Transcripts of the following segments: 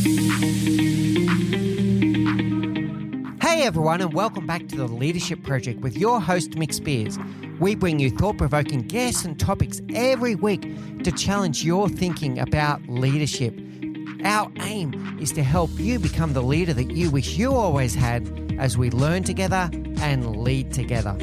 Hey everyone, and welcome back to the Leadership Project with your host Mick Spears. We bring you thought-provoking guests and topics every week to challenge your thinking about leadership. Our aim is to help you become the leader that you wish you always had as we learn together and lead together.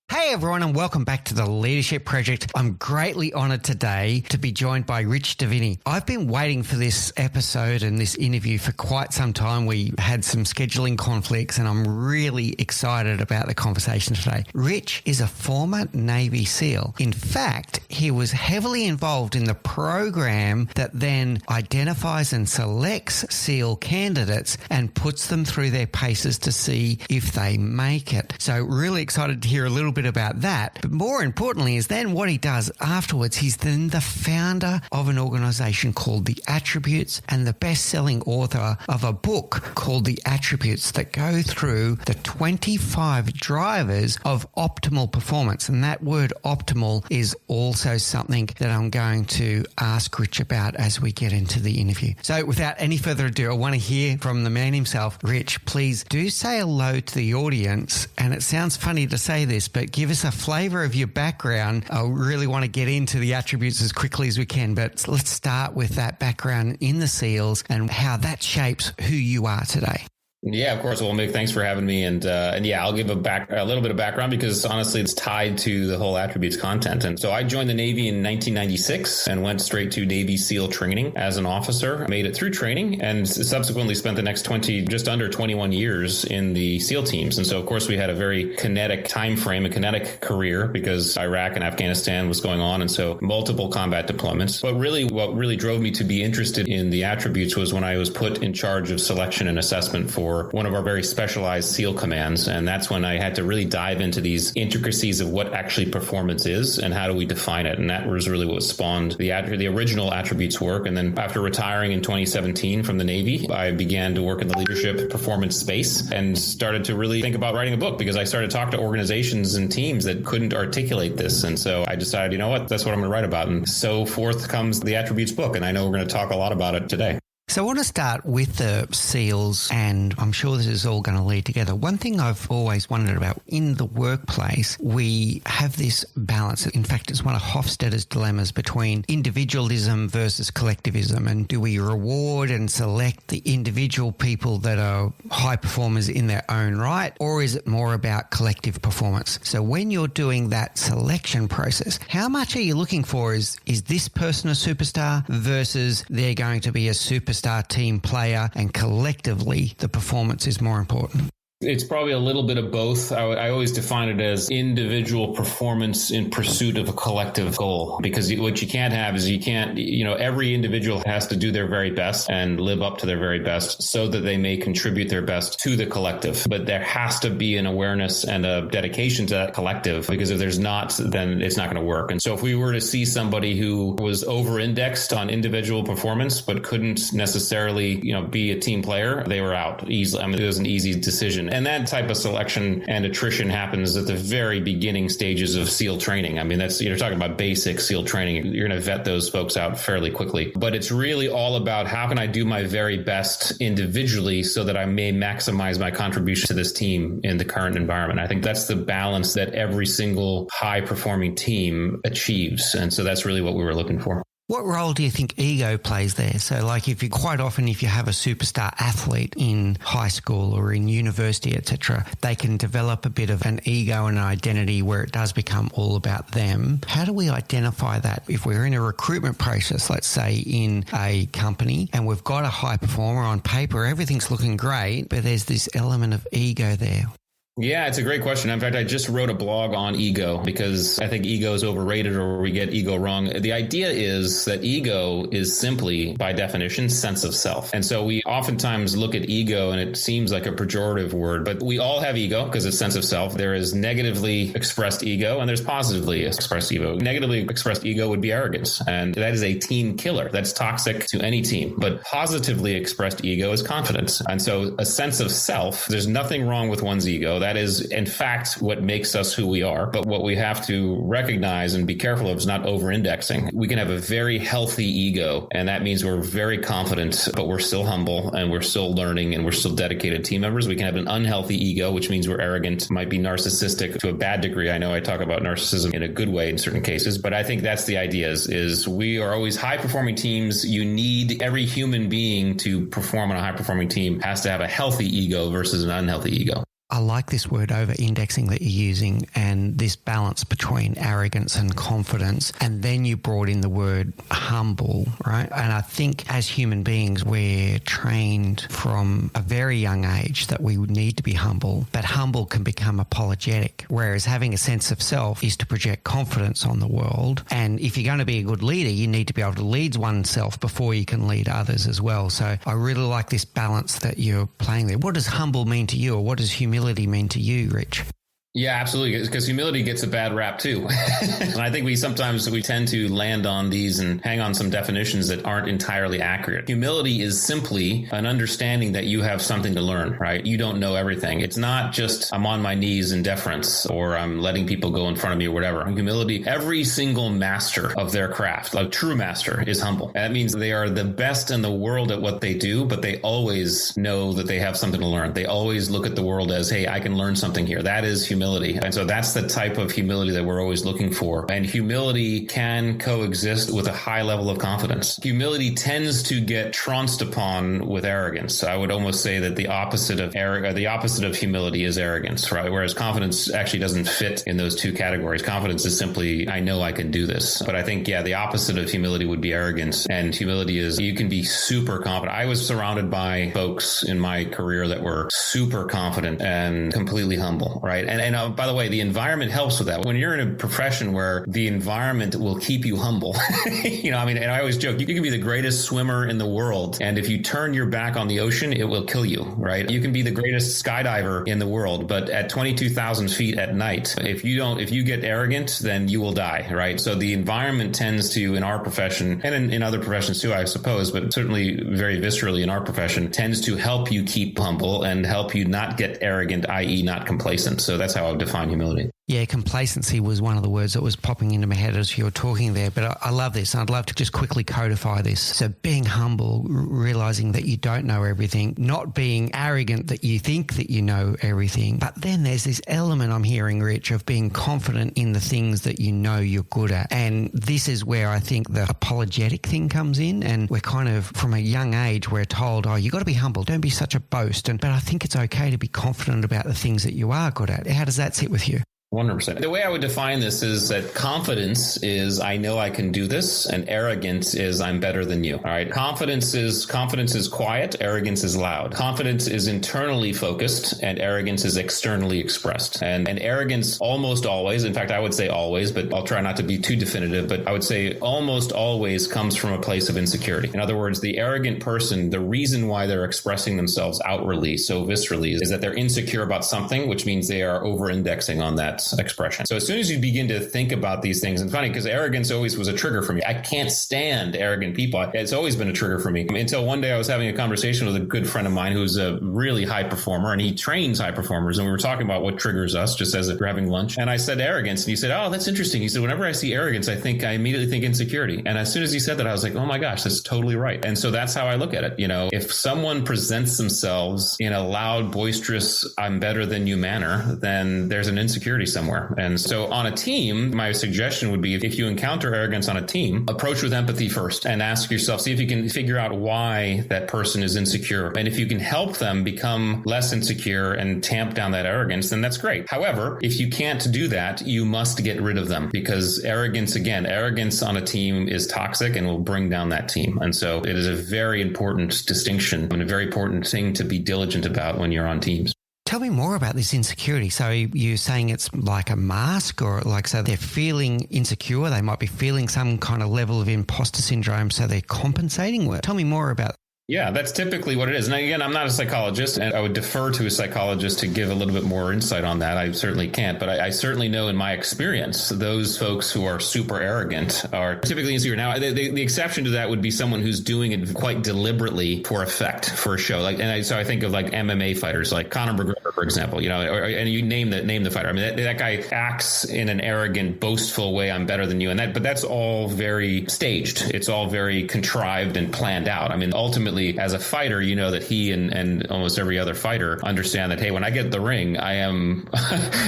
Hey everyone, and welcome back to the Leadership Project. I'm greatly honoured today to be joined by Diviney. I've been waiting for this episode and this interview for quite some time. We had some scheduling conflicts and I'm really excited about the conversation today. Rich is a former Navy SEAL. In fact, he was heavily involved in the program that then identifies and selects SEAL candidates and puts them through their paces to see if they make it. So really excited to hear a little bit about that. But more importantly is then what he does afterwards. He's then the founder of an organization called The Attributes and the best-selling author of a book called The Attributes that go through the 25 drivers of optimal performance. And that word optimal is also something that I'm going to ask Rich about as we get into the interview. So without any further ado, I want to hear from the man himself. Rich, please do say hello to the audience. And it sounds funny to say this, but give us a flavor of your background. I really want to get into the attributes as quickly as we can, but let's start with that background in the SEALs and how that shapes who you are today. Yeah, of course. Well, Mick, thanks for having me. And yeah, I'll give a little bit of background because honestly, it's tied to the whole attributes content. And so I joined the Navy in 1996 and went straight to Navy SEAL training as an officer, made it through training and subsequently spent the next just under 21 years in the SEAL teams. And so, of course, we had a very kinetic time frame, a kinetic career because Iraq and Afghanistan was going on. And so multiple combat deployments. But really, what really drove me to be interested in the attributes was when I was put in charge of selection and assessment for one of our very specialized SEAL commands. And that's when I had to really dive into these intricacies of what actually performance is and how do we define it. And that was really what spawned the original attributes work. And then after retiring in 2017 from the Navy, I began to work in the leadership performance space and started to really think about writing a book because I started to talk to organizations and teams that couldn't articulate this. And so I decided, you know what, that's what I'm going to write about. And so forth comes the attributes book. And I know we're going to talk a lot about it today. So I want to start with the SEALs, and I'm sure this is all going to lead together. One thing I've always wondered about in the workplace, we have this balance. In fact, it's one of Hofstadter's dilemmas between individualism versus collectivism. And do we reward and select the individual people that are high performers in their own right, or is it more about collective performance? So when you're doing that selection process, how much are you looking for? Is this person a superstar versus they're going to be a superstar team player, and collectively the performance is more important? It's probably a little bit of both. I always define it as individual performance in pursuit of a collective goal, because what you can't have is every individual has to do their very best and live up to their very best so that they may contribute their best to the collective. But there has to be an awareness and a dedication to that collective, because if there's not, then it's not going to work. And so if we were to see somebody who was over-indexed on individual performance, but couldn't necessarily, be a team player, they were out easily. I mean, it was an easy decision. And that type of selection and attrition happens at the very beginning stages of SEAL training. I mean, you're talking about basic SEAL training. You're going to vet those folks out fairly quickly. But it's really all about how can I do my very best individually so that I may maximize my contribution to this team in the current environment. I think that's the balance that every single high-performing team achieves. And so that's really what we were looking for. What role do you think ego plays there? So like if you have a superstar athlete in high school or in university, etc., they can develop a bit of an ego and an identity where it does become all about them. How do we identify that? If we're in a recruitment process, let's say in a company, and we've got a high performer on paper, everything's looking great, but there's this element of ego there. Yeah, it's a great question. In fact, I just wrote a blog on ego because I think ego is overrated or we get ego wrong. The idea is that ego is simply, by definition, sense of self. And so we oftentimes look at ego and it seems like a pejorative word, but we all have ego because it's sense of self. There is negatively expressed ego and there's positively expressed ego. Negatively expressed ego would be arrogance. And that is a team killer. That's toxic to any team. But positively expressed ego is confidence. And so a sense of self, there's nothing wrong with one's ego. that is, in fact, what makes us who we are. But what we have to recognize and be careful of is not over-indexing. We can have a very healthy ego, and that means we're very confident, but we're still humble and we're still learning and we're still dedicated team members. We can have an unhealthy ego, which means we're arrogant, might be narcissistic to a bad degree. I know I talk about narcissism in a good way in certain cases, but I think that's the idea is we are always high-performing teams. You need every human being to perform on a high-performing team has to have a healthy ego versus an unhealthy ego. I like this word over-indexing that you're using and this balance between arrogance and confidence. And then you brought in the word humble, right? And I think as human beings, we're trained from a very young age that we need to be humble, but humble can become apologetic, whereas having a sense of self is to project confidence on the world. And if you're going to be a good leader, you need to be able to lead oneself before you can lead others as well. So I really like this balance that you're playing there. What does humble mean to you, or what does humility mean to you, Rich? Yeah, absolutely. Because humility gets a bad rap too. And I think we tend to land on these and hang on some definitions that aren't entirely accurate. Humility is simply an understanding that you have something to learn, right? You don't know everything. It's not just I'm on my knees in deference or I'm letting people go in front of me or whatever. Humility, every single master of their craft, like true master, is humble. And that means they are the best in the world at what they do, but they always know that they have something to learn. They always look at the world as, hey, I can learn something here. That is humility. And so that's the type of humility that we're always looking for. And humility can coexist with a high level of confidence. Humility tends to get trounced upon with arrogance. I would almost say that the opposite of humility is arrogance, right? Whereas confidence actually doesn't fit in those two categories. Confidence is simply, I know I can do this. But I think, the opposite of humility would be arrogance. And humility is, you can be super confident. I was surrounded by folks in my career that were super confident and completely humble, right? And by the way, the environment helps with that. When you're in a profession where the environment will keep you humble, and I always joke, you can be the greatest swimmer in the world. And if you turn your back on the ocean, it will kill you, right? You can be the greatest skydiver in the world, but at 22,000 feet at night, if you get arrogant, then you will die, right? So the environment tends to, in our profession and in other professions too, I suppose, but certainly very viscerally in our profession, tends to help you keep humble and help you not get arrogant, i.e. not complacent. So that's how I would define humility. Yeah, complacency was one of the words that was popping into my head as you were talking there. But I love this, and I'd love to just quickly codify this. So being humble, realizing that you don't know everything, not being arrogant that you think that you know everything. But then there's this element I'm hearing, Rich, of being confident in the things that you know you're good at. And this is where I think the apologetic thing comes in. And we're kind of, from a young age, we're told, you got to be humble. Don't be such a boast. But I think it's okay to be confident about the things that you are good at. How does that sit with you? 100%. The way I would define this is that confidence is I know I can do this, and arrogance is I'm better than you. All right. Confidence is quiet. Arrogance is loud. Confidence is internally focused, and arrogance is externally expressed. And arrogance almost always, in fact, I would say always, but I'll try not to be too definitive, but I would say almost always comes from a place of insecurity. In other words, the arrogant person, the reason why they're expressing themselves outwardly so viscerally is that they're insecure about something, which means they are over-indexing on that expression. So as soon as you begin to think about these things, and funny because arrogance always was a trigger for me. I can't stand arrogant people. It's always been a trigger for me until one day I was having a conversation with a good friend of mine who's a really high performer, and he trains high performers. And we were talking about what triggers us just as if we're having lunch. And I said arrogance, and he said, "Oh, that's interesting." He said, "Whenever I see arrogance, I immediately think insecurity." And as soon as he said that, I was like, "Oh my gosh, that's totally right." And so that's how I look at it. If someone presents themselves in a loud, boisterous, I'm better than you manner, then there's an insecurity somewhere. And so on a team, my suggestion would be if you encounter arrogance on a team, approach with empathy first and ask yourself, see if you can figure out why that person is insecure. And if you can help them become less insecure and tamp down that arrogance, then that's great. However, if you can't do that, you must get rid of them because arrogance on a team is toxic and will bring down that team. And so it is a very important distinction and a very important thing to be diligent about when you're on teams. Tell me more about this insecurity. So you're saying it's like a mask, or so they're feeling insecure. They might be feeling some kind of level of imposter syndrome, so they're compensating. Tell me more about Yeah, that's typically what it is. And again, I'm not a psychologist, and I would defer to a psychologist to give a little bit more insight on that. I certainly can't, but I certainly know in my experience, those folks who are super arrogant are typically insecure. Now, the exception to that would be someone who's doing it quite deliberately for effect, for a show. So I think of like MMA fighters, like Conor McGregor, for example. And you name the fighter. I mean, that guy acts in an arrogant, boastful way. I'm better than you, but that's all very staged. It's all very contrived and planned out. I mean, ultimately, as a fighter, you know that he and almost every other fighter understand that, hey, when I get in the ring, I'm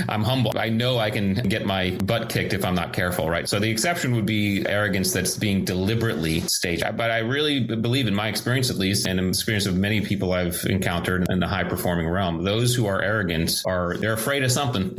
humble. I know I can get my butt kicked if I'm not careful, right? So the exception would be arrogance that's being deliberately staged. But I really believe, in my experience at least, and in the experience of many people I've encountered in the high performing realm, those who are arrogant they're afraid of something.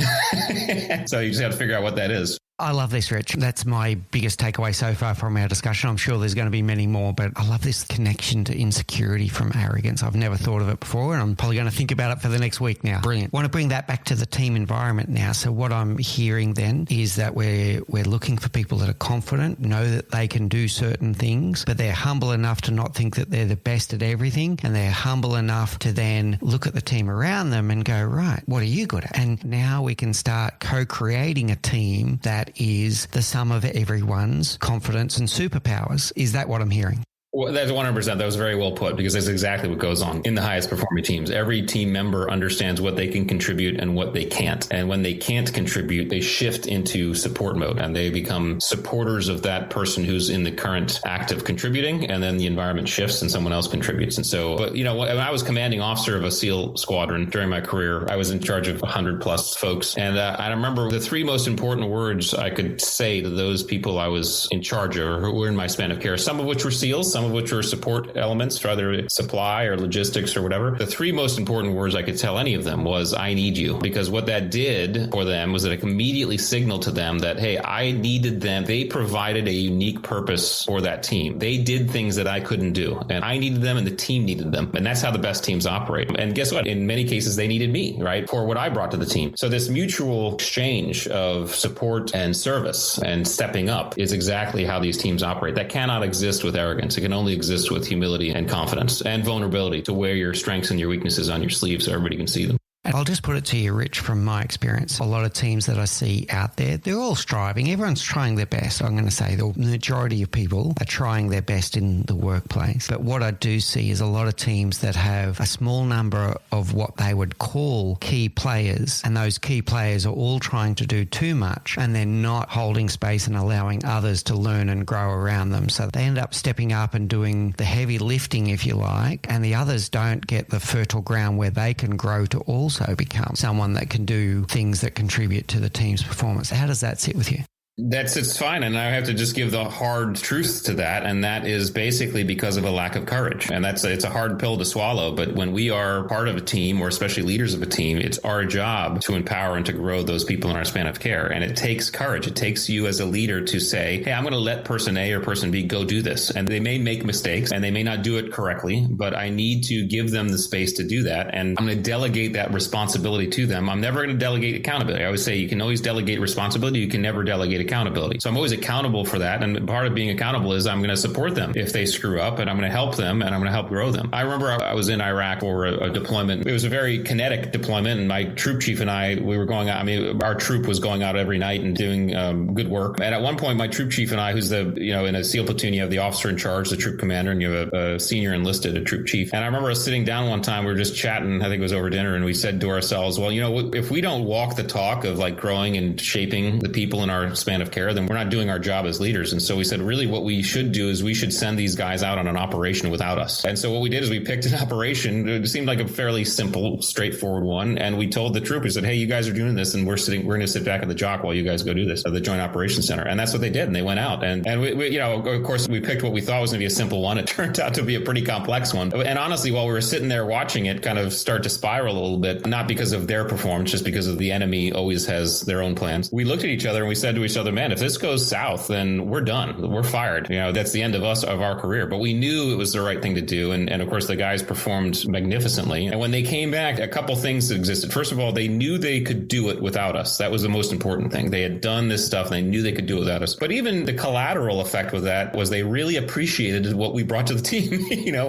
So you just have to figure out what that is. I love this, Rich. That's my biggest takeaway so far from our discussion. I'm sure there's going to be many more, but I love this connection to insecurity from arrogance. I've never thought of it before, and I'm probably going to think about it for the next week now. Brilliant. Want to bring that back to the team environment now. So what I'm hearing then is that we're looking for people that are confident, know that they can do certain things, but they're humble enough to not think that they're the best at everything, and they're humble enough to then look at the team around them and go, right, what are you good at? And now we can start co-creating a team that is the sum of everyone's confidence and superpowers. Is that what I'm hearing? Well, that's 100%. That was very well put, because that's exactly what goes on in the highest performing teams. Every team member understands what they can contribute and what they can't. And when they can't contribute, they shift into support mode and they become supporters of that person who's in the current act of contributing. And then the environment shifts and someone else contributes. And so, when I was commanding officer of a SEAL squadron during my career, I was in charge of 100 plus folks. And I remember the three most important words I could say to those people I was in charge of, or who were in my span of care, some of which were SEALs, some of which were support elements, either supply or logistics or whatever. The three most important words I could tell any of them was, I need you. Because what that did for them was that it immediately signaled to them that, hey, I needed them. They provided a unique purpose for that team. They did things that I couldn't do. And I needed them and the team needed them. And that's how the best teams operate. And guess what? In many cases, they needed me, right, for what I brought to the team. So this mutual exchange of support and service and stepping up is exactly how these teams operate. That cannot exist with arrogance. It can only exist with humility and confidence and vulnerability, to wear your strengths and your weaknesses on your sleeve so everybody can see them. I'll just put it to you, Rich, from my experience. A lot of teams that I see out there, they're all striving. Everyone's trying their best. I'm going to say the majority of people are trying their best in the workplace. But what I do see is a lot of teams that have a small number of what they would call key players, and those key players are all trying to do too much, and they're not holding space and allowing others to learn and grow around them. So they end up stepping up and doing the heavy lifting, if you like, and the others don't get the fertile ground where they can grow to also become someone that can do things that contribute to the team's performance. How does that sit with you? It's fine. And I have to just give the hard truth to that. And that is basically because of a lack of courage. And it's a hard pill to swallow. But when we are part of a team, or especially leaders of a team, it's our job to empower and to grow those people in our span of care. And it takes courage. It takes you as a leader to say, hey, I'm going to let person A or person B go do this. And they may make mistakes and they may not do it correctly, but I need to give them the space to do that. And I'm going to delegate that responsibility to them. I'm never going to delegate accountability. I always say you can always delegate responsibility. You can never delegate accountability. So I'm always accountable for that. And part of being accountable is I'm going to support them if they screw up, and I'm going to help them, and I'm going to help grow them. I remember I was in Iraq for a deployment. It was a very kinetic deployment, and my troop chief and I, we were going out. I mean, our troop was going out every night and doing good work. And at one point, my troop chief and I, who's in a SEAL platoon, you have the officer in charge, the troop commander, and you have a senior enlisted, a troop chief. And I remember us sitting down one time, we were just chatting, I think it was over dinner, and we said to ourselves, well, if we don't walk the talk of like growing and shaping the people in our span of care, then we're not doing our job as leaders. And so we said, really, what we should do is we should send these guys out on an operation without us. And so what we did is we picked an operation. It seemed like a fairly simple, straightforward one. And we told the troop, we said, hey, you guys are doing this, and we're going to sit back at the jock while you guys go do this at the Joint Operations Center. And that's what they did. And they went out. And we of course, we picked what we thought was going to be a simple one. It turned out to be a pretty complex one. And honestly, while we were sitting there watching it kind of start to spiral a little bit, not because of their performance, just because of the enemy always has their own plans, we looked at each other and we said to each other, them, man, if this goes south, then we're done. We're fired. That's the end of our career. But we knew it was the right thing to do. And of course, the guys performed magnificently. And when they came back, a couple things existed. First of all, they knew they could do it without us. That was the most important thing. They had done this stuff and they knew they could do it without us. But even the collateral effect with that was they really appreciated what we brought to the team.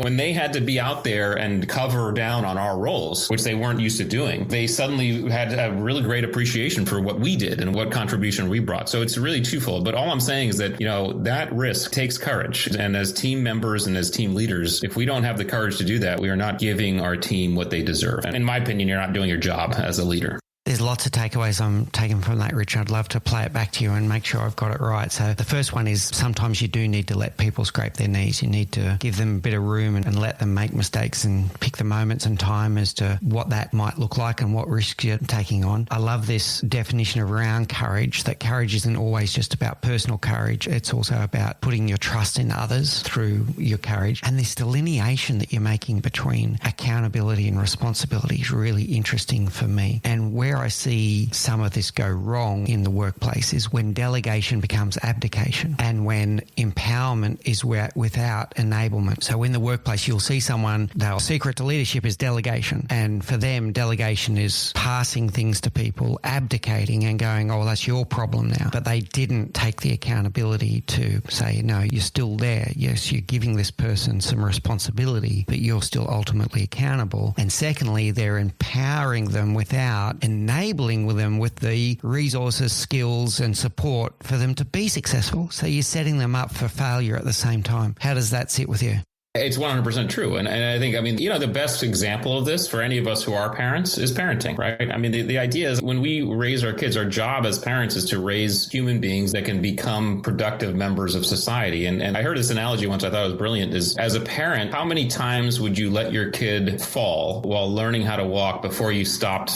When they had to be out there and cover down on our roles, which they weren't used to doing, they suddenly had a really great appreciation for what we did and what contribution we brought. So it's really twofold. But all I'm saying is that, that risk takes courage. And as team members and as team leaders, if we don't have the courage to do that, we are not giving our team what they deserve. And in my opinion, you're not doing your job as a leader. There's lots of takeaways I'm taking from that, Rich. I'd love to play it back to you and make sure I've got it right. So the first one is sometimes you do need to let people scrape their knees. You need to give them a bit of room and let them make mistakes and pick the moments and time as to what that might look like and what risks you're taking on. I love this definition around courage, that courage isn't always just about personal courage. It's also about putting your trust in others through your courage. And this delineation that you're making between accountability and responsibility is really interesting for me. And where I see some of this go wrong in the workplace is when delegation becomes abdication and when empowerment is without enablement. So in the workplace, you'll see someone, their secret to leadership is delegation. And for them, delegation is passing things to people, abdicating and going, oh, well, that's your problem now. But they didn't take the accountability to say, no, you're still there. Yes, you're giving this person some responsibility, but you're still ultimately accountable. And secondly, they're empowering them without enabling them with the resources, skills and support for them to be successful. So you're setting them up for failure at the same time. How does that sit with you? It's 100% true. And I think, the best example of this for any of us who are parents is parenting, right? The idea is when we raise our kids, our job as parents is to raise human beings that can become productive members of society. And I heard this analogy once I thought it was brilliant is as a parent, how many times would you let your kid fall while learning how to walk before you stopped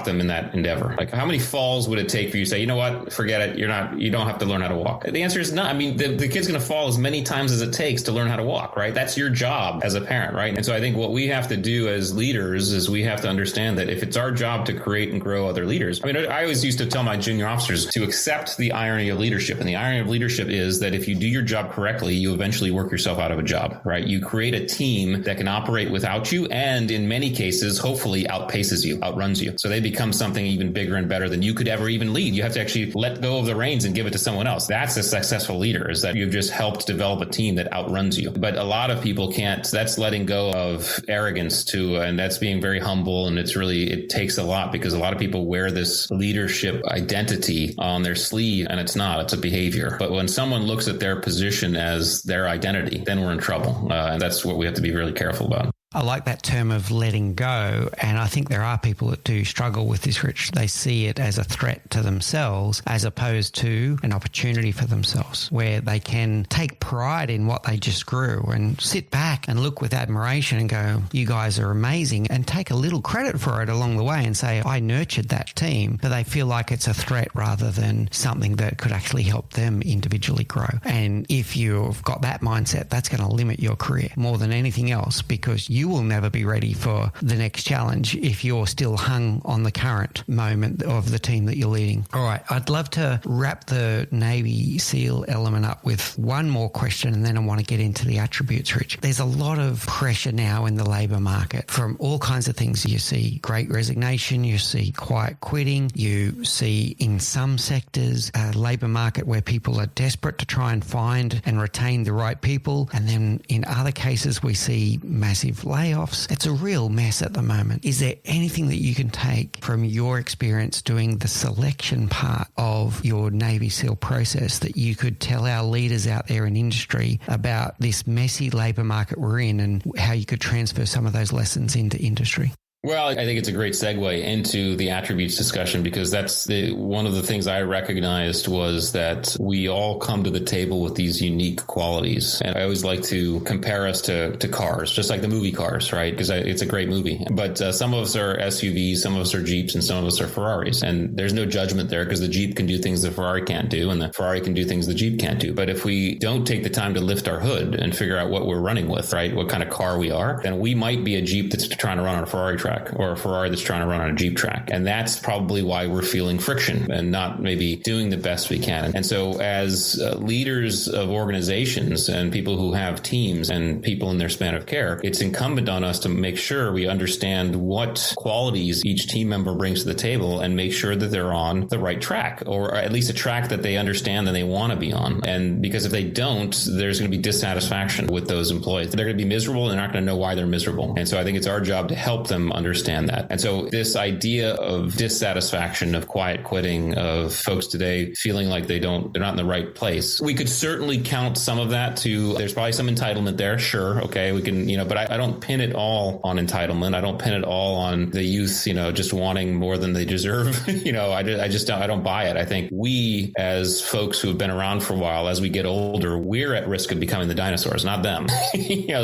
them in that endeavor? Like how many falls would it take for you to say, you know what, forget it. You don't have to learn how to walk. The answer is not. The kid's going to fall as many times as it takes to learn how to walk, right? That's your job as a parent, right? And so I think what we have to do as leaders is we have to understand that if it's our job to create and grow other leaders, I always used to tell my junior officers to accept the irony of leadership. And the irony of leadership is that if you do your job correctly, you eventually work yourself out of a job, right? You create a team that can operate without you and in many cases, hopefully outpaces you, outruns you. So they become something even bigger and better than you could ever even lead. You have to actually let go of the reins and give it to someone else. That's a successful leader, is that you've just helped develop a team that outruns you. But a lot of people can't. That's letting go of arrogance too, and that's being very humble. And it takes a lot because a lot of people wear this leadership identity on their sleeve, and it's not. It's a behavior. But when someone looks at their position as their identity, then we're in trouble, and that's what we have to be really careful about. I like that term of letting go, and I think there are people that do struggle with this, Rich. They see it as a threat to themselves as opposed to an opportunity for themselves where they can take pride in what they just grew and sit back and look with admiration and go, you guys are amazing, and take a little credit for it along the way and say, I nurtured that team, but they feel like it's a threat rather than something that could actually help them individually grow. And if you've got that mindset, that's going to limit your career more than anything else because you will never be ready for the next challenge if you're still hung on the current moment of the team that you're leading. All right, I'd love to wrap the Navy SEAL element up with one more question and then I want to get into the attributes, Rich. There's a lot of pressure now in the labour market from all kinds of things. You see great resignation, you see quiet quitting, you see in some sectors a labour market where people are desperate to try and find and retain the right people, and then in other cases we see massive layoffs. It's a real mess at the moment. Is there anything that you can take from your experience doing the selection part of your Navy SEAL process that you could tell our leaders out there in industry about this messy labour market we're in and how you could transfer some of those lessons into industry? Well, I think it's a great segue into the attributes discussion because that's one of the things I recognized was that we all come to the table with these unique qualities. And I always like to compare us to cars, just like the movie Cars, right? Because it's a great movie. But some of us are SUVs, some of us are Jeeps, and some of us are Ferraris. And there's no judgment there because the Jeep can do things the Ferrari can't do, and the Ferrari can do things the Jeep can't do. But if we don't take the time to lift our hood and figure out what we're running with, right, what kind of car we are, then we might be a Jeep that's trying to run on a Ferrari track. track or a Ferrari that's trying to run on a Jeep track. And that's probably why we're feeling friction and not maybe doing the best we can. And so as leaders of organizations and people who have teams and people in their span of care, it's incumbent on us to make sure we understand what qualities each team member brings to the table and make sure that they're on the right track, or at least a track that they understand that they want to be on. And because if they don't, there's going to be dissatisfaction with those employees. They're going to be miserable and they're not going to know why they're miserable. And so I think it's our job to help them understand that. And so this idea of dissatisfaction, of quiet quitting, of folks today feeling like they're not in the right place, we could certainly count some of that to, there's probably some entitlement there. Sure. Okay. We can, but I don't pin it all on entitlement. I don't pin it all on the youth, just wanting more than they deserve. I don't buy it. I think we, as folks who have been around for a while, as we get older, we're at risk of becoming the dinosaurs, not them.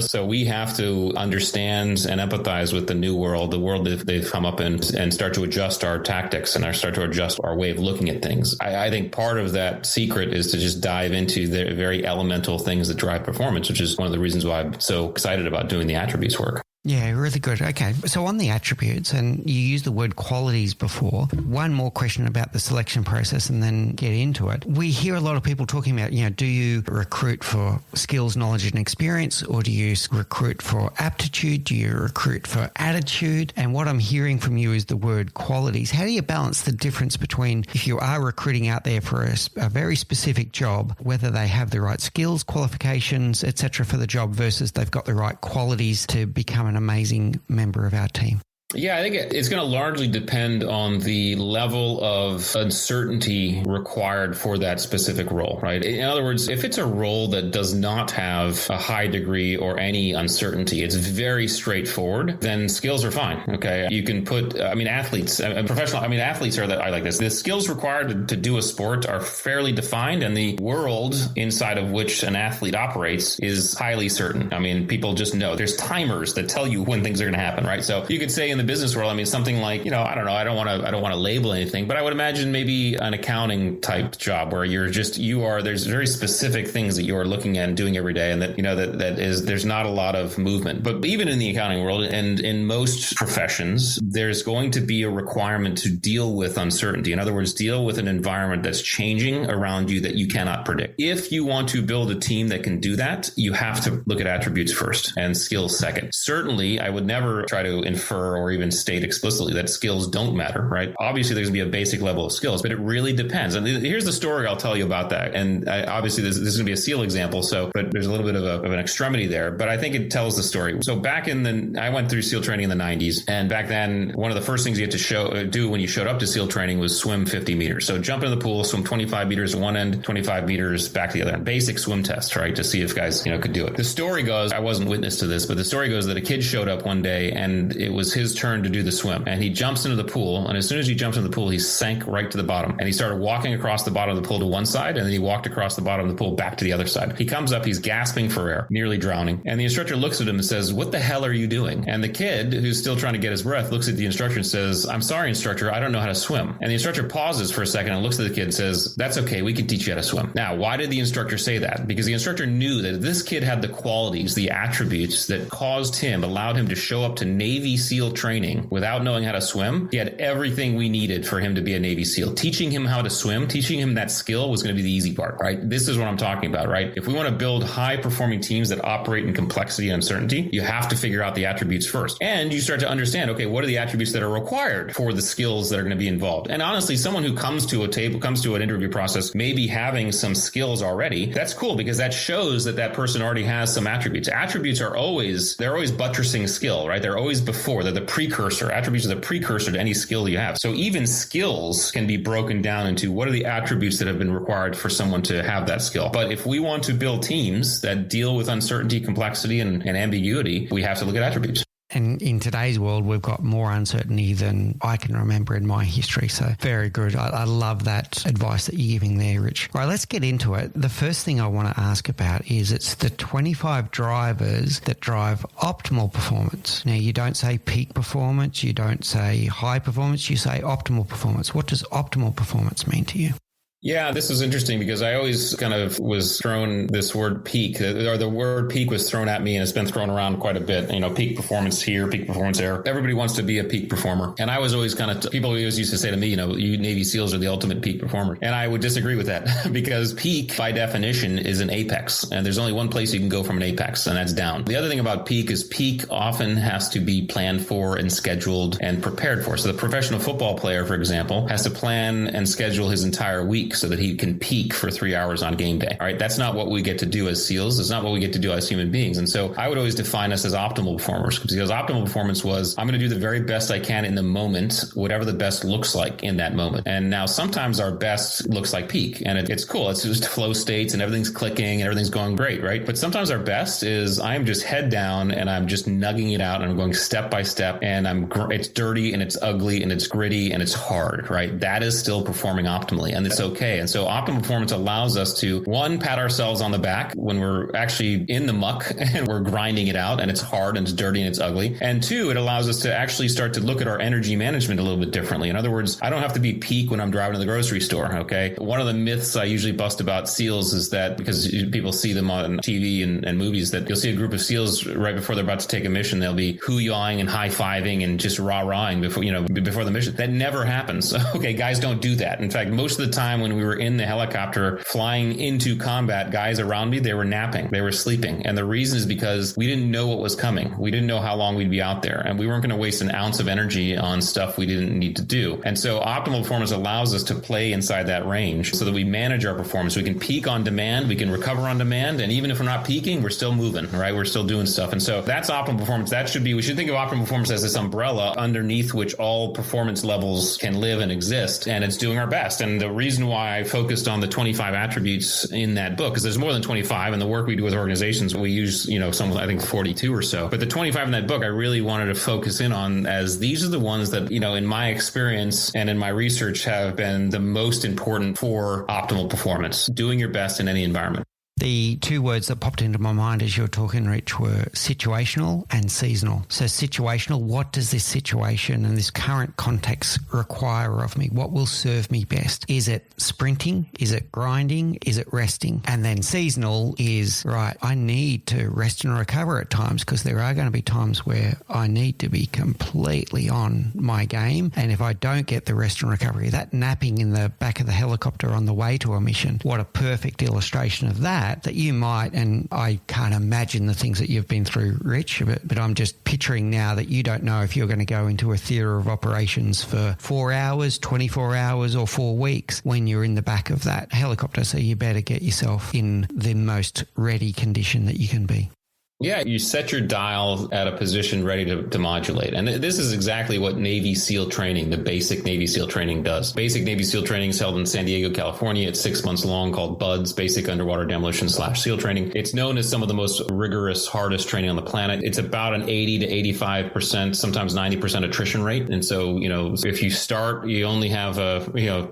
So we have to understand and empathize with the new world, the world that they've come up in, and start to adjust our tactics and start to adjust our way of looking at things. I think part of that secret is to just dive into the very elemental things that drive performance, which is one of the reasons why I'm so excited about doing the attributes work. Yeah, really good. Okay. So on the attributes, and you used the word qualities before, one more question about the selection process and then get into it. We hear a lot of people talking about, do you recruit for skills, knowledge and experience, or do you recruit for aptitude? Do you recruit for attitude? And what I'm hearing from you is the word qualities. How do you balance the difference between, if you are recruiting out there for a very specific job, whether they have the right skills, qualifications, etc. for the job versus they've got the right qualities to become an amazing member of our team? Yeah, I think it's going to largely depend on the level of uncertainty required for that specific role, right? In other words, if it's a role that does not have a high degree or any uncertainty, it's very straightforward, then skills are fine. Okay. You can put, athletes are that I like this. The skills required to do a sport are fairly defined, and the world inside of which an athlete operates is highly certain. People just know there's timers that tell you when things are going to happen, right? So you could say in the business world, something like, I don't know, I don't want to label anything, but I would imagine maybe an accounting type job where there's very specific things that you're looking at and doing every day. And that there's not a lot of movement. But even in the accounting world and in most professions, there's going to be a requirement to deal with uncertainty. In other words, deal with an environment that's changing around you that you cannot predict. If you want to build a team that can do that, you have to look at attributes first and skills second. Certainly, I would never try to infer or even state explicitly that skills don't matter, right? Obviously, there's going to be a basic level of skills, but it really depends. And here's the story I'll tell you about that. And obviously, this is going to be a SEAL example, but there's a little bit of an extremity there. But I think it tells the story. So I went through SEAL training in the 90s. And back then, one of the first things you had to do when you showed up to SEAL training was swim 50 meters. So jump into the pool, swim 25 meters at one end, 25 meters back to the other end. Basic swim test, right? To see if guys, could do it. The story goes, I wasn't witness to this, but the story goes that a kid showed up one day and it was his turn to do the swim. And he jumps into the pool. And as soon as he jumped into the pool, he sank right to the bottom. And he started walking across the bottom of the pool to one side. And then he walked across the bottom of the pool back to the other side. He comes up, he's gasping for air, nearly drowning. And the instructor looks at him and says, "What the hell are you doing?" And the kid, who's still trying to get his breath, looks at the instructor and says, "I'm sorry, instructor, I don't know how to swim." And the instructor pauses for a second and looks at the kid and says, "That's okay, we can teach you how to swim." Now, why did the instructor say that? Because the instructor knew that if this kid had the qualities, the attributes that allowed him to show up to Navy SEAL training without knowing how to swim, he had everything we needed for him to be a Navy SEAL. Teaching him how to swim, teaching him that skill was going to be the easy part, right? This is what I'm talking about, right? If we want to build high-performing teams that operate in complexity and uncertainty, you have to figure out the attributes first. And you start to understand, okay, what are the attributes that are required for the skills that are going to be involved? And honestly, someone who comes to an interview process, maybe having some skills already, that's cool because that shows that person already has some attributes. Attributes are always buttressing skill, right? They're always before. They're the precursor. Attributes are the precursor to any skill you have. So even skills can be broken down into what are the attributes that have been required for someone to have that skill. But if we want to build teams that deal with uncertainty, complexity, and ambiguity, we have to look at attributes. And in today's world, we've got more uncertainty than I can remember in my history. So very good. I love that advice that you're giving there, Rich. All right, let's get into it. The first thing I want to ask about is it's the 25 drivers that drive optimal performance. Now, you don't say peak performance. You don't say high performance. You say optimal performance. What does optimal performance mean to you? Yeah, this was interesting because I always kind of was thrown this word peak, or the word peak was thrown at me, and it's been thrown around quite a bit. Peak performance here, peak performance there. Everybody wants to be a peak performer. And I was always people always used to say to me, you Navy SEALs are the ultimate peak performer. And I would disagree with that because peak by definition is an apex. And there's only one place you can go from an apex, and that's down. The other thing about peak is peak often has to be planned for and scheduled and prepared for. So the professional football player, for example, has to plan and schedule his entire week so that he can peak for 3 hours on game day. All right. That's not what we get to do as SEALs. It's not what we get to do as human beings. And so I would always define us as optimal performers, because optimal performance was, I'm going to do the very best I can in the moment, whatever the best looks like in that moment. And now sometimes our best looks like peak, and it's cool. It's just flow states and everything's clicking and everything's going great. Right. But sometimes our best is I'm just head down and I'm just nugging it out and I'm going step by step, and it's dirty and it's ugly and it's gritty and it's hard. Right. That is still performing optimally, and it's okay. And so optimal performance allows us to, one, pat ourselves on the back when we're actually in the muck and we're grinding it out and it's hard and it's dirty and it's ugly. And two, it allows us to actually start to look at our energy management a little bit differently. In other words, I don't have to be peak when I'm driving to the grocery store. Okay. One of the myths I usually bust about SEALs is that, because people see them on TV and movies, that you'll see a group of SEALs right before they're about to take a mission, they'll be hoo-yawing and high-fiving and just rah-rahing before the mission. That never happens. Okay. Guys don't do that. In fact, most of the time when we were in the helicopter flying into combat, guys around me, they were napping, they were sleeping. And the reason is because we didn't know what was coming. We didn't know how long we'd be out there, and we weren't going to waste an ounce of energy on stuff we didn't need to do. And so optimal performance allows us to play inside that range so that we manage our performance. We can peak on demand, we can recover on demand, and even if we're not peaking, we're still moving, right? We're still doing stuff. And so that's optimal performance. We should think of optimal performance as this umbrella underneath which all performance levels can live and exist, and it's doing our best. And the reason why I focused on the 25 attributes in that book, because there's more than 25, and the work we do with organizations, we use, I think 42 or so. But the 25 in that book, I really wanted to focus in on, as these are the ones that, in my experience and in my research, have been the most important for optimal performance, doing your best in any environment. The two words that popped into my mind as you were talking, Rich, were situational and seasonal. So situational, what does this situation and this current context require of me? What will serve me best? Is it sprinting? Is it grinding? Is it resting? And then seasonal is, right, I need to rest and recover at times, because there are going to be times where I need to be completely on my game. And if I don't get the rest and recovery, that napping in the back of the helicopter on the way to a mission, what a perfect illustration of that you might, and I can't imagine the things that you've been through, Rich, but I'm just picturing now that you don't know if you're going to go into a theatre of operations for 4 hours, 24 hours or 4 weeks when you're in the back of that helicopter. So you better get yourself in the most ready condition that you can be. Yeah, you set your dial at a position ready to modulate. And this is exactly what Navy SEAL training, the basic Navy SEAL training does. Basic Navy SEAL training is held in San Diego, California. It's 6 months long, called BUDS, Basic Underwater Demolition / SEAL Training. It's known as some of the most rigorous, hardest training on the planet. It's about an 80 to 85%, sometimes 90% attrition rate. And so, if you start, you only have a,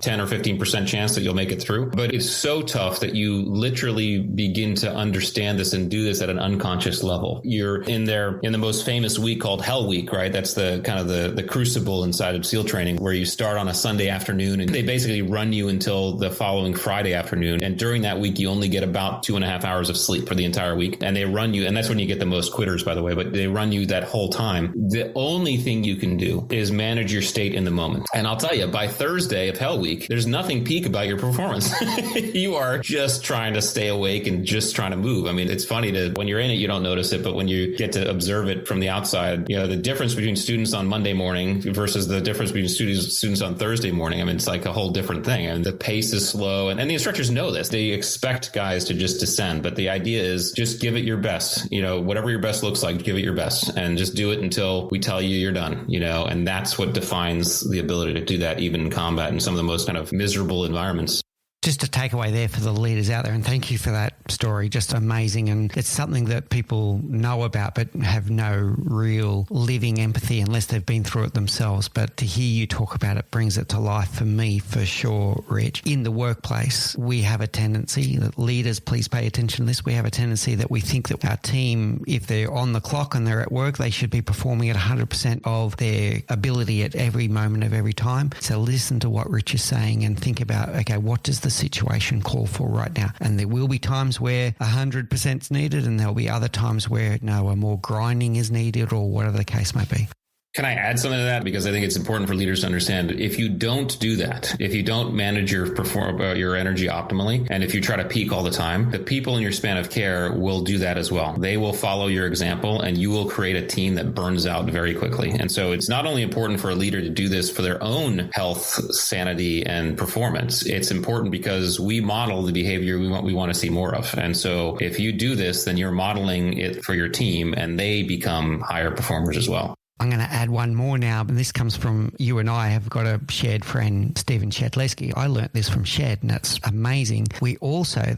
10 or 15% chance that you'll make it through. But it's so tough that you literally begin to understand this and do this at an unconscious level. You're in the most famous week called Hell Week, right? That's the kind of the crucible inside of SEAL training, where you start on a Sunday afternoon and they basically run you until the following Friday afternoon. And during that week, you only get about 2.5 hours of sleep for the entire week. And they run you, and that's when you get the most quitters, by the way, but they run you that whole time. The only thing you can do is manage your state in the moment. And I'll tell you, by Thursday of Hell Week, there's nothing peak about your performance. You are just trying to stay awake and just trying to move. I mean, it's funny when you're in it, you don't notice it, but when you get to observe it from the outside, the difference between students on Monday morning versus the difference between students on Thursday morning, I mean, it's like a whole different thing. And the pace is slow. And the instructors know this. They expect guys to just descend. But the idea is just give it your best. Whatever your best looks like, give it your best and just do it until we tell you you're done, and that's what defines the ability to do that even in combat in some of the most kind of miserable environments. Just a takeaway there for the leaders out there, and thank you for that story. Just amazing. And it's something that people know about but have no real living empathy unless they've been through it themselves. But to hear you talk about it brings it to life for me, for sure, Rich. In the workplace, we have a tendency, that leaders, please pay attention to this, we have a tendency that we think that our team, if they're on the clock and they're at work, they should be performing at 100% of their ability at every moment of every time. So listen to what Rich is saying and think about, okay, what does the the situation call for right now? And there will be times where 100% is needed, and there'll be other times where a more grinding is needed, or whatever the case may be. Can I add something to that? Because I think it's important for leaders to understand, if you don't do that, if you don't manage your energy optimally, and if you try to peak all the time, the people in your span of care will do that as well. They will follow your example, and you will create a team that burns out very quickly. And so it's not only important for a leader to do this for their own health, sanity, and performance. It's important because we model the behavior we want to see more of. And so if you do this, then you're modeling it for your team, and they become higher performers as well. I'm going to add one more now, and this comes from you and I have got a shared friend, Stephen Shetleski. I learnt this from Shed, and that's amazing. We also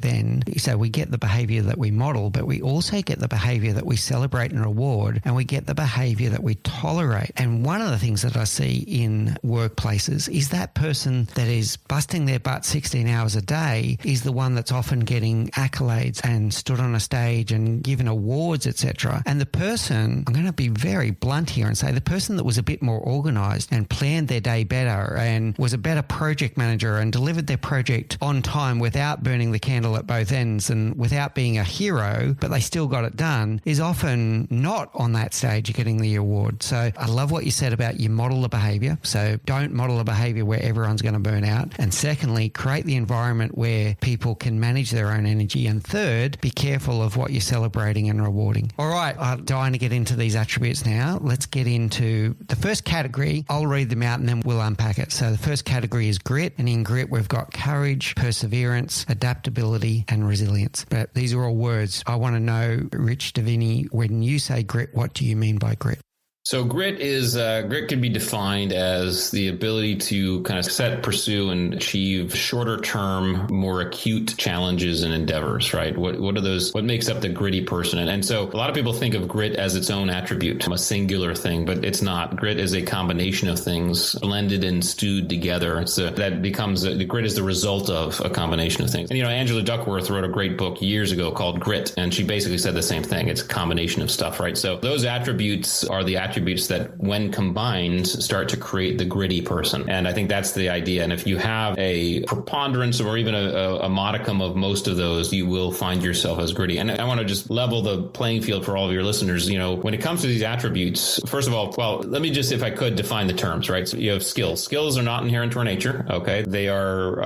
so we get the behavior that we model, but we also get the behavior that we celebrate and reward, and we get the behavior that we tolerate. And one of the things that I see in workplaces is that person that is busting their butt 16 hours a day is the one that's often getting accolades and stood on a stage and given awards, etc. And the person, I'm going to be very blunt here and say, the person that was a bit more organized and planned their day better and was a better project manager and delivered their project on time without burning the candle at both ends and without being a hero, but they still got it done, is often not on that stage getting the award. So I love what you said about you model the behavior. So don't model a behavior where everyone's going to burn out. And secondly, create the environment where people can manage their own energy. And third, be careful of what you're celebrating and rewarding. All right, I'm dying to get into these attributes now. Let's get into the first category. I'll read them out and then we'll unpack it. So the first category is grit. And in grit, we've got courage, perseverance, adaptability, and resilience. But these are all words. I want to know, Rich Diviney, when you say grit, what do you mean by grit? So grit can be defined as the ability to kind of set, pursue, and achieve shorter term, more acute challenges and endeavors, right? What are those? What makes up the gritty person? And so a lot of people think of grit as its own attribute, a singular thing, but it's not. Grit is a combination of things blended and stewed together. The grit is the result of a combination of things. And, Angela Duckworth wrote a great book years ago called Grit, and she basically said the same thing. It's a combination of stuff, right? So those attributes are the attributes that when combined start to create the gritty person. And I think that's the idea. And if you have a preponderance or even a modicum of most of those, you will find yourself as gritty. And I want to just level the playing field for all of your listeners. When it comes to these attributes, first of all, let me just, if I could, define the terms, right? So you have skills. Skills are not inherent to our nature. Okay. They are,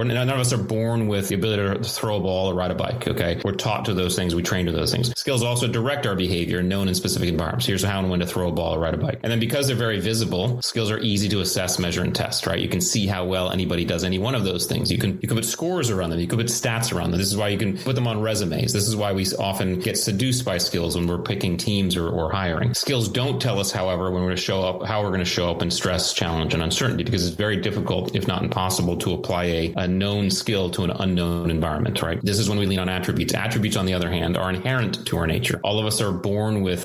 none of us are born with the ability to throw a ball or ride a bike. Okay. We're taught to those things. We train to those things. Skills also direct our behavior known in specific environments. Here's how and when to throw a ball or ride a bike. And then because they're very visible, skills are easy to assess, measure, and test, right? You can see how well anybody does any one of those things. You can put scores around them. You can put stats around them. This is why you can put them on resumes. This is why we often get seduced by skills when we're picking teams or hiring. Skills don't tell us, however, when we're going to show up, how we're going to show up in stress, challenge, and uncertainty, because it's very difficult, if not impossible, to apply a known skill to an unknown environment, right? This is when we lean on attributes. Attributes, on the other hand, are inherent to our nature. All of us are born with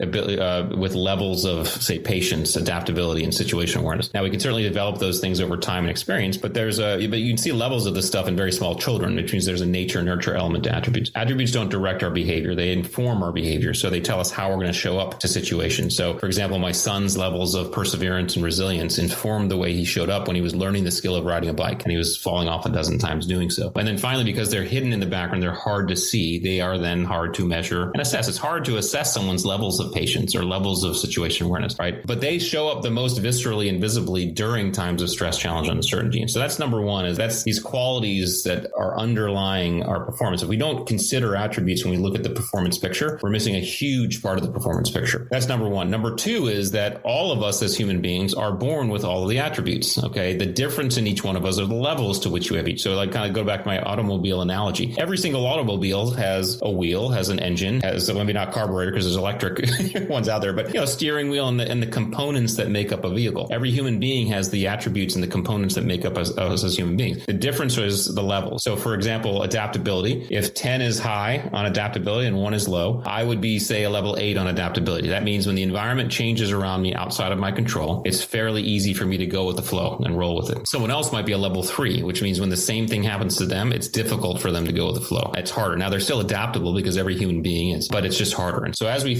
levels of, say, patience, adaptability, and situation awareness. Now, we can certainly develop those things over time and experience, but but you can see levels of this stuff in very small children, which means there's a nature-nurture element to attributes. Attributes don't direct our behavior. They inform our behavior. So they tell us how we're going to show up to situations. So, for example, my son's levels of perseverance and resilience informed the way he showed up when he was learning the skill of riding a bike, and he was falling off a dozen times doing so. And then finally, because they're hidden in the background, they're hard to see. They are then hard to measure and assess. It's hard to assess someone's levels of patience or levels of situation awareness, right? But they show up the most viscerally and visibly during times of stress, challenge, and uncertainty. And so that's number one, that's these qualities that are underlying our performance. If we don't consider attributes when we look at the performance picture, we're missing a huge part of the performance picture. That's number one. Number two is that all of us as human beings are born with all of the attributes. Okay. The difference in each one of us are the levels to which you have each. So like kind of go back to my automobile analogy. Every single automobile has a wheel, has an engine, has maybe not carburetor because there's electric ones out there, but steering wheel and the components that make up a vehicle. Every human being has the attributes and the components that make up us as human beings. The difference is the level. So for example, adaptability. If 10 is high on adaptability and 1 is low, I would be, say, a level 8 on adaptability. That means when the environment changes around me outside of my control, it's fairly easy for me to go with the flow and roll with it. Someone else might be a level 3, which means when the same thing happens to them, it's difficult for them to go with the flow. It's harder. Now they're still adaptable because every human being is, but it's just harder. And so as we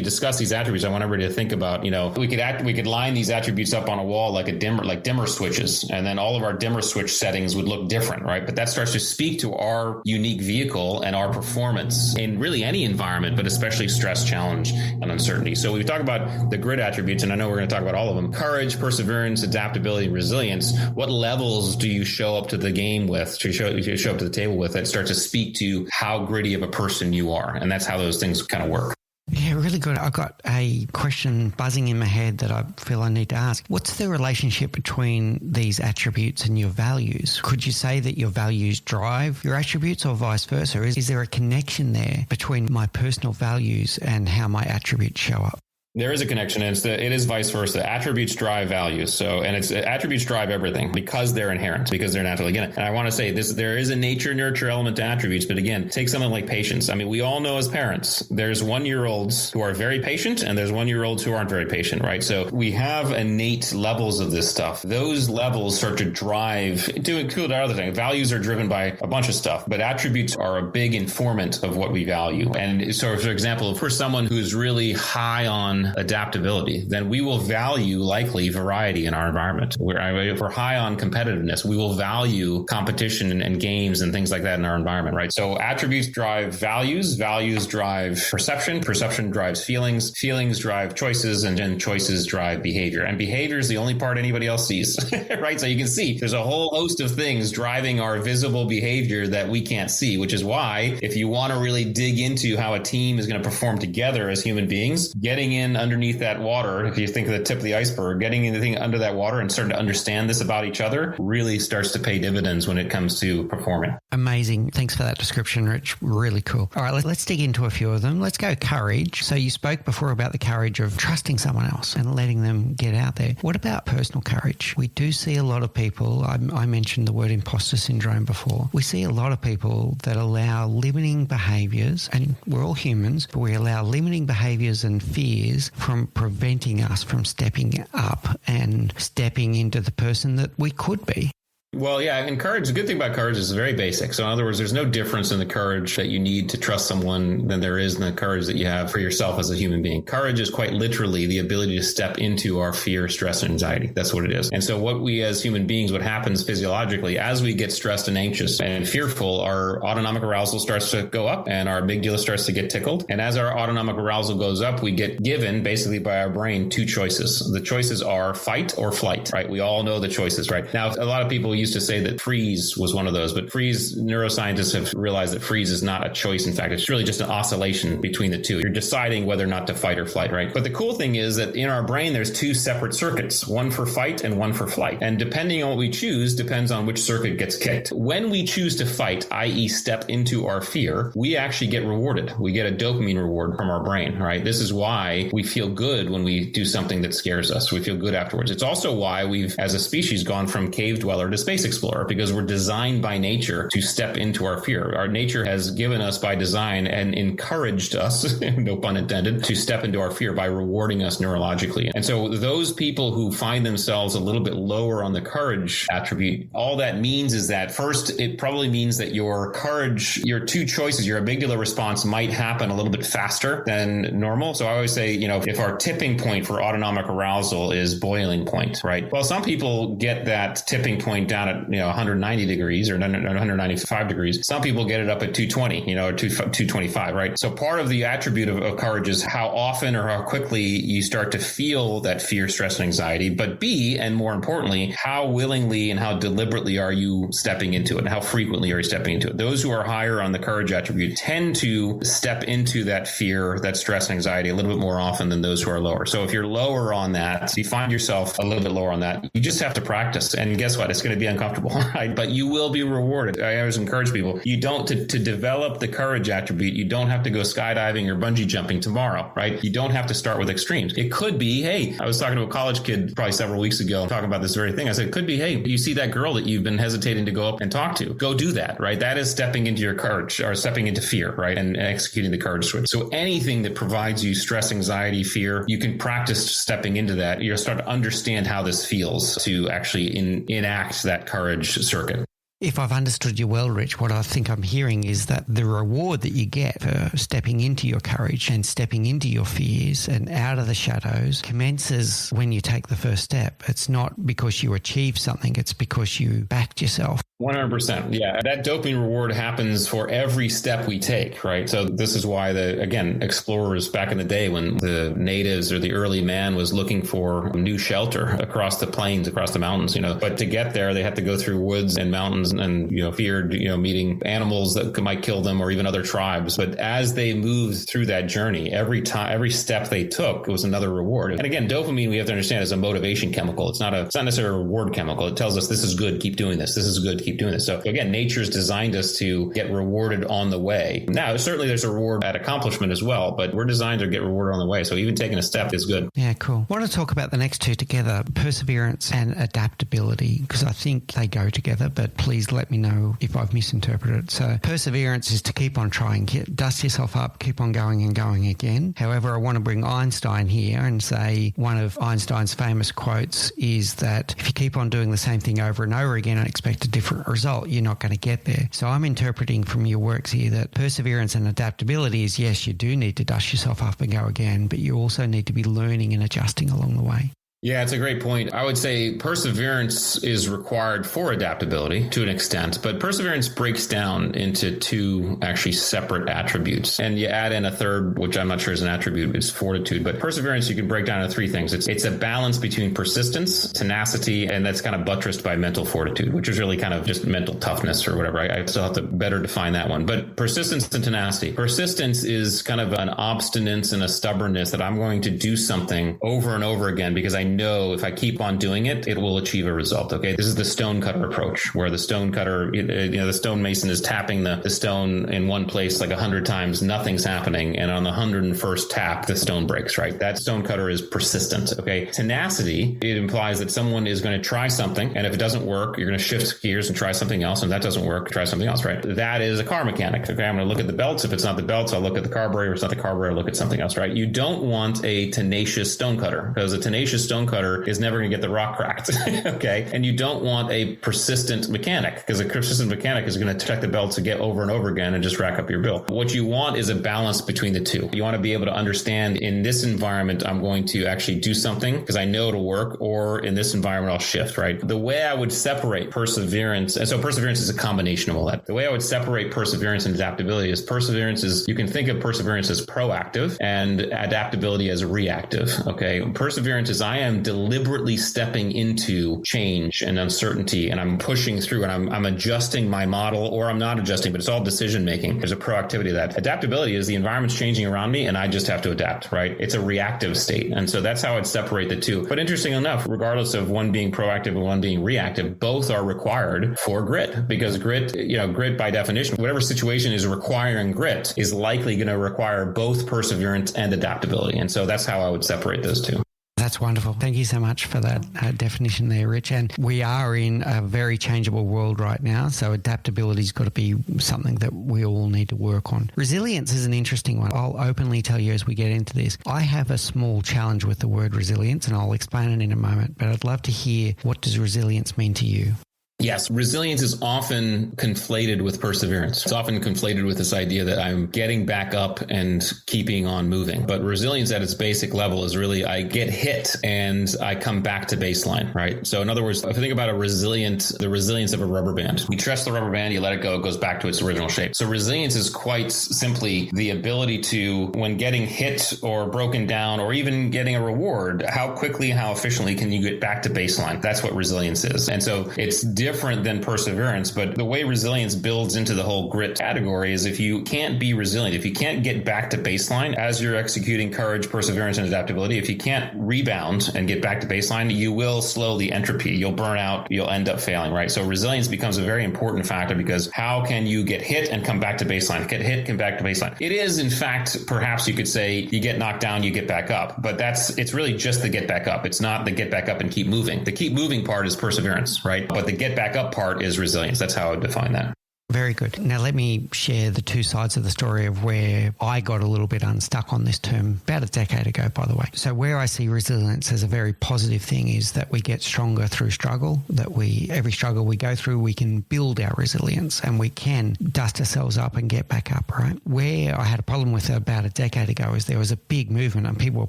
discuss these attributes, I want everybody to think think about, we could line these attributes up on a wall like dimmer switches, and then all of our dimmer switch settings would look different, right? But that starts to speak to our unique vehicle and our performance in really any environment, but especially stress, challenge, and uncertainty. So we talk about the grit attributes, and I know we're going to talk about all of them: courage, perseverance, adaptability, resilience. What levels do you show up to the game with, to show up to the table with, that start to speak to how gritty of a person you are? And that's how those things kind of work. Yeah, really good. I've got a question buzzing in my head that I feel I need to ask. What's the relationship between these attributes and your values? Could you say that your values drive your attributes or vice versa? Is there a connection there between my personal values and how my attributes show up? There is a connection, and it is vice versa. Attributes drive values. Attributes drive everything because they're inherent, because they're natural. Again, and I want to say this: there is a nature-nurture element to attributes, but again, take something like patience. I mean, we all know as parents, there's 1-year-olds who are very patient, and there's 1-year-olds who aren't very patient, right? So we have innate levels of this stuff. Those levels start to drive, to include other things. Values are driven by a bunch of stuff, but attributes are a big informant of what we value. And so, for example, if we're someone who's really high on adaptability, then we will value likely variety in our environment. If we're high on competitiveness, we will value competition and games and things like that in our environment, right? So attributes drive values, values drive perception, perception drives feelings, feelings drive choices, and then choices drive behavior. And behavior is the only part anybody else sees, right? So you can see there's a whole host of things driving our visible behavior that we can't see, which is why if you want to really dig into how a team is going to perform together as human beings, getting in underneath that water, if you think of the tip of the iceberg, getting anything under that water and starting to understand this about each other really starts to pay dividends when it comes to performing. Amazing. Thanks for that description, Rich. Really cool. All right, let's dig into a few of them. Let's go courage. So you spoke before about the courage of trusting someone else and letting them get out there. What about personal courage? We do see a lot of people, I mentioned the word imposter syndrome before. We see a lot of people that allow limiting behaviours, and we're all humans, but we allow limiting behaviours and fears from preventing us from stepping up and stepping into the person that we could be. Well, yeah, and courage, the good thing about courage is very basic. So in other words, there's no difference in the courage that you need to trust someone than there is in the courage that you have for yourself as a human being. Courage is quite literally the ability to step into our fear, stress, and anxiety. That's what it is. And so what we as human beings, what happens physiologically, as we get stressed and anxious and fearful, our autonomic arousal starts to go up and our amygdala starts to get tickled. And as our autonomic arousal goes up, we get given basically by our brain 2 choices. The choices are fight or flight, right? We all know the choices, right? Now, a lot of people used to say that freeze was one of those, but freeze, neuroscientists have realized that freeze is not a choice. In fact, it's really just an oscillation between the two. You're deciding whether or not to fight or flight, right? But the cool thing is that in our brain, there's 2 separate circuits, one for fight and one for flight. And depending on what we choose depends on which circuit gets kicked. When we choose to fight, i.e. step into our fear, we actually get rewarded. We get a dopamine reward from our brain, right? This is why we feel good when we do something that scares us. We feel good afterwards. It's also why we've, as a species, gone from cave dweller to space explorer, because we're designed by nature to step into our fear. Our nature has given us by design and encouraged us, no pun intended, to step into our fear by rewarding us neurologically. And so those people who find themselves a little bit lower on the courage attribute, all that means is that first, it probably means that your courage, your 2 choices, your amygdala response might happen a little bit faster than normal. So I always say, if our tipping point for autonomic arousal is boiling point, right? Well, some people get that tipping point down at, 190 degrees or 195 degrees. Some people get it up at 220, or 225, right? So part of the attribute of courage is how often or how quickly you start to feel that fear, stress, and anxiety. But B, and more importantly, how willingly and how deliberately are you stepping into it, and how frequently are you stepping into it? Those who are higher on the courage attribute tend to step into that fear, that stress, and anxiety a little bit more often than those who are lower. So if you're lower on that, you find yourself a little bit lower on that, you just have to practice. And guess what? It's going to be uncomfortable, right? But you will be rewarded. I always encourage people, you don't, to develop the courage attribute, you don't have to go skydiving or bungee jumping tomorrow, right? You don't have to start with extremes. It could be, hey, I was talking to a college kid probably several weeks ago talking about this very thing. I said, it could be, hey, you see that girl that you've been hesitating to go up and talk to, go do that, right? That is stepping into your courage or stepping into fear, right? And executing the courage switch. So anything that provides you stress, anxiety, fear, you can practice stepping into that. You'll start to understand how this feels to actually enact that courage circuit. If I've understood you well, Rich, what I think I'm hearing is that the reward that you get for stepping into your courage and stepping into your fears and out of the shadows commences when you take the first step. It's not because you achieve something, it's because you backed yourself. 100%. Yeah. That dopamine reward happens for every step we take, right? So this is why explorers back in the day when the natives or the early man was looking for new shelter across the plains, across the mountains, but to get there, they had to go through woods and mountains and, feared, meeting animals that might kill them or even other tribes. But as they moved through that journey, every step they took was another reward. And again, dopamine, we have to understand, is a motivation chemical. It's not necessarily a reward chemical. It tells us this is good, keep doing this. This is good, keep doing this. So again, nature's designed us to get rewarded on the way. Now, certainly there's a reward at accomplishment as well, but we're designed to get rewarded on the way. So even taking a step is good. Yeah, cool. I want to talk about the next two together, perseverance and adaptability, because I think they go together, but please let me know if I've misinterpreted it. So perseverance is to keep on trying, dust yourself up, keep on going and going again. However, I want to bring Einstein here and say one of Einstein's famous quotes is that if you keep on doing the same thing over and over again and expect a different result, you're not going to get there. So I'm interpreting from your works here that perseverance and adaptability is, yes, you do need to dust yourself up and go again, but you also need to be learning and adjusting along the way. Yeah, it's a great point. I would say perseverance is required for adaptability to an extent, but perseverance breaks down into two actually separate attributes. And you add in a third, which I'm not sure is an attribute, is fortitude. But perseverance you can break down into three things. It's a balance between persistence, tenacity, and that's kind of buttressed by mental fortitude, which is really kind of just mental toughness or whatever. I still have to better define that one. But persistence and tenacity. Persistence is kind of an obstinance and a stubbornness that I'm going to do something over and over again because I know if I keep on doing it, it will achieve a result. Okay. This is the stonecutter approach where the stonecutter, the stonemason is tapping the stone in one place like 100 times, nothing's happening. And on the 101st tap, the stone breaks, right? That stonecutter is persistent. Okay. Tenacity, it implies that someone is going to try something. And if it doesn't work, you're going to shift gears and try something else. And if that doesn't work, try something else, right? That is a car mechanic. Okay. I'm going to look at the belts. If it's not the belts, I'll look at the carburetor. If it's not the carburetor, I'll look at something else, right? You don't want a tenacious stonecutter because a tenacious stonecutter is never going to get the rock cracked. Okay. And you don't want a persistent mechanic because a persistent mechanic is going to check the belts again over and over again and just rack up your bill. What you want is a balance between the two. You want to be able to understand in this environment, I'm going to actually do something because I know it'll work, or in this environment, I'll shift, right? The way I would separate perseverance, and so perseverance is a combination of all that. The way I would separate perseverance and adaptability is you can think of perseverance as proactive and adaptability as reactive. Okay. Perseverance is I am deliberately stepping into change and uncertainty, and I'm pushing through and I'm adjusting my model, or I'm not adjusting, but it's all decision making. There's a proactivity to that. Adaptability is the environment's changing around me and I just have to adapt, right? It's a reactive state. And so that's how I'd separate the two. But interesting enough, regardless of one being proactive and one being reactive, both are required for grit, because grit by definition, whatever situation is requiring grit is likely going to require both perseverance and adaptability. And so that's how I would separate those two. That's wonderful. Thank you so much for that definition there, Rich. And we are in a very changeable world right now, so adaptability's got to be something that we all need to work on. Resilience is an interesting one. I'll openly tell you as we get into this, I have a small challenge with the word resilience, and I'll explain it in a moment, but I'd love to hear, what does resilience mean to you? Yes, resilience is often conflated with perseverance. It's often conflated with this idea that I'm getting back up and keeping on moving. But resilience at its basic level is really I get hit and I come back to baseline, right? So in other words, if you think about the resilience of a rubber band, you trust the rubber band, you let it go, it goes back to its original shape. So resilience is quite simply the ability to, when getting hit or broken down or even getting a reward, how quickly, how efficiently can you get back to baseline? That's what resilience is. And so it's different than perseverance, but the way resilience builds into the whole grit category is if you can't be resilient, if you can't get back to baseline as you're executing courage, perseverance, and adaptability, if you can't rebound and get back to baseline, you will slowly entropy. You'll burn out. You'll end up failing, right? So resilience becomes a very important factor because how can you get hit and come back to baseline? Get hit, come back to baseline. It is, in fact, perhaps you could say you get knocked down, you get back up, but it's really just the get back up. It's not the get back up and keep moving. The keep moving part is perseverance, right? But the get back up part is resilience. That's how I would define that. Very good. Now, let me share the two sides of the story of where I got a little bit unstuck on this term about a decade ago, by the way. So where I see resilience as a very positive thing is that we get stronger through struggle, that every struggle we go through, we can build our resilience and we can dust ourselves up and get back up, right? Where I had a problem with it about a decade ago is there was a big movement and people were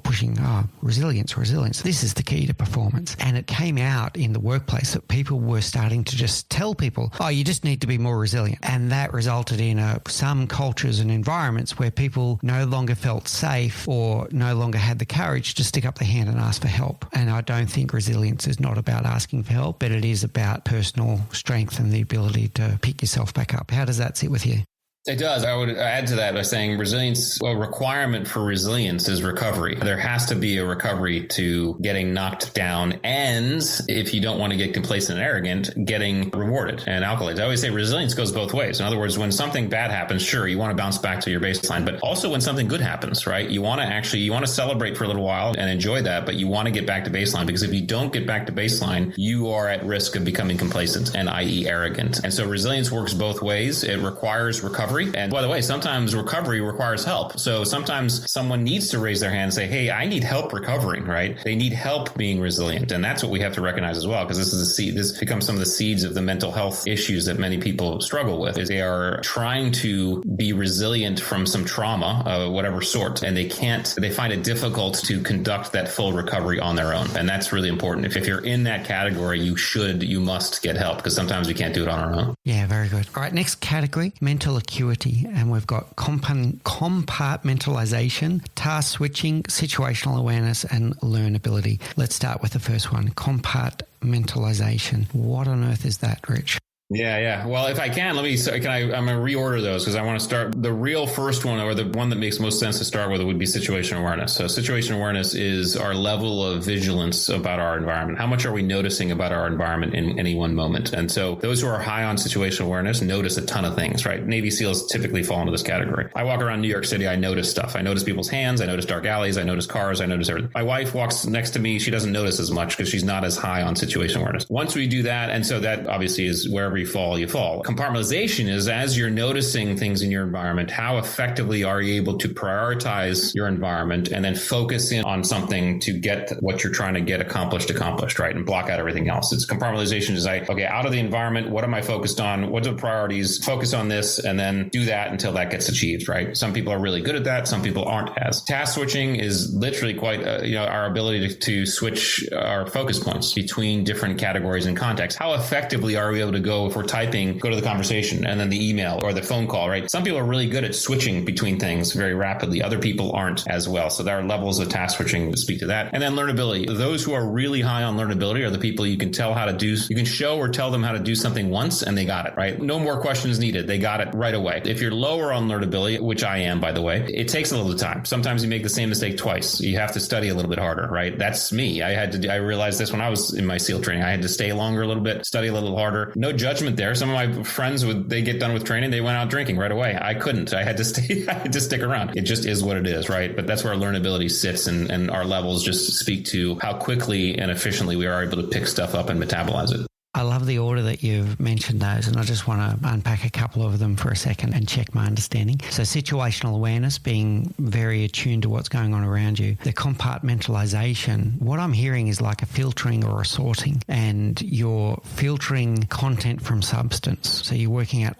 pushing, resilience. This is the key to performance. And it came out in the workplace that people were starting to just tell people, you just need to be more resilient. And that resulted in some cultures and environments where people no longer felt safe or no longer had the courage to stick up their hand and ask for help. And I don't think resilience is not about asking for help, but it is about personal strength and the ability to pick yourself back up. How does that sit with you? It does. I would add to that by saying resilience, a requirement for resilience is recovery. There has to be a recovery to getting knocked down. And if you don't want to get complacent and arrogant, getting rewarded and accolades. I always say resilience goes both ways. In other words, when something bad happens, sure, you want to bounce back to your baseline, but also when something good happens, right? You want to celebrate for a little while and enjoy that, but you want to get back to baseline, because if you don't get back to baseline, you are at risk of becoming complacent and i.e. arrogant. And so resilience works both ways. It requires recovery. And by the way, sometimes recovery requires help. So sometimes someone needs to raise their hand and say, hey, I need help recovering, right? They need help being resilient. And that's what we have to recognize as well, because this becomes some of the seeds of the mental health issues that many people struggle with, is they are trying to be resilient from some trauma of whatever sort, and they find it difficult to conduct that full recovery on their own. And that's really important. If you're in that category, you must get help, because sometimes we can't do it on our own. Yeah, very good. All right, next category, mental acuity. And we've got compartmentalization, task switching, situational awareness, and learnability. Let's start with the first one, compartmentalization. What on earth is that, Rich? Yeah. Well, if I can, I'm going to reorder those, because I want to start the real first one, or the one that makes most sense to start with, would be situational awareness. So situational awareness is our level of vigilance about our environment. How much are we noticing about our environment in any one moment? And so those who are high on situational awareness notice a ton of things, right? Navy SEALs typically fall into this category. I walk around New York City, I notice stuff. I notice people's hands, I notice dark alleys, I notice cars, I notice everything. My wife walks next to me, she doesn't notice as much because she's not as high on situational awareness. Once we do that, and so that obviously is wherever you fall. Compartmentalization is, as you're noticing things in your environment, how effectively are you able to prioritize your environment and then focus in on something to get what you're trying to get accomplished, right? And block out everything else. It's compartmentalization is like, okay, out of the environment, what am I focused on? What are the priorities? Focus on this and then do that until that gets achieved, right? Some people are really good at that. Some people aren't as. Task switching is literally quite, our ability to switch our focus points between different categories and contexts. How effectively are we able to go, if we're typing, go to the conversation and then the email or the phone call, right? Some people are really good at switching between things very rapidly. Other people aren't as well. So there are levels of task switching to speak to that. And then learnability. Those who are really high on learnability are the people you can tell how to do, you can show or tell them how to do something once and they got it, right? No more questions needed. They got it right away. If you're lower on learnability, which I am, by the way, it takes a little time. Sometimes you make the same mistake twice. You have to study a little bit harder, right? That's me. I realized this when I was in my SEAL training. I had to stay longer a little bit, study a little harder. No judgment there. Some of my friends, they get done with training, they went out drinking right away. I couldn't. I had to stay. I had to stick around. It just is what it is, right? But that's where our learnability sits, and our levels just speak to how quickly and efficiently we are able to pick stuff up and metabolize it. I love the order that you've mentioned those, and I just want to unpack a couple of them for a second and check my understanding. So situational awareness, being very attuned to what's going on around you. The compartmentalization, what I'm hearing is like a filtering or a sorting, and you're filtering content from substance. So you're working out,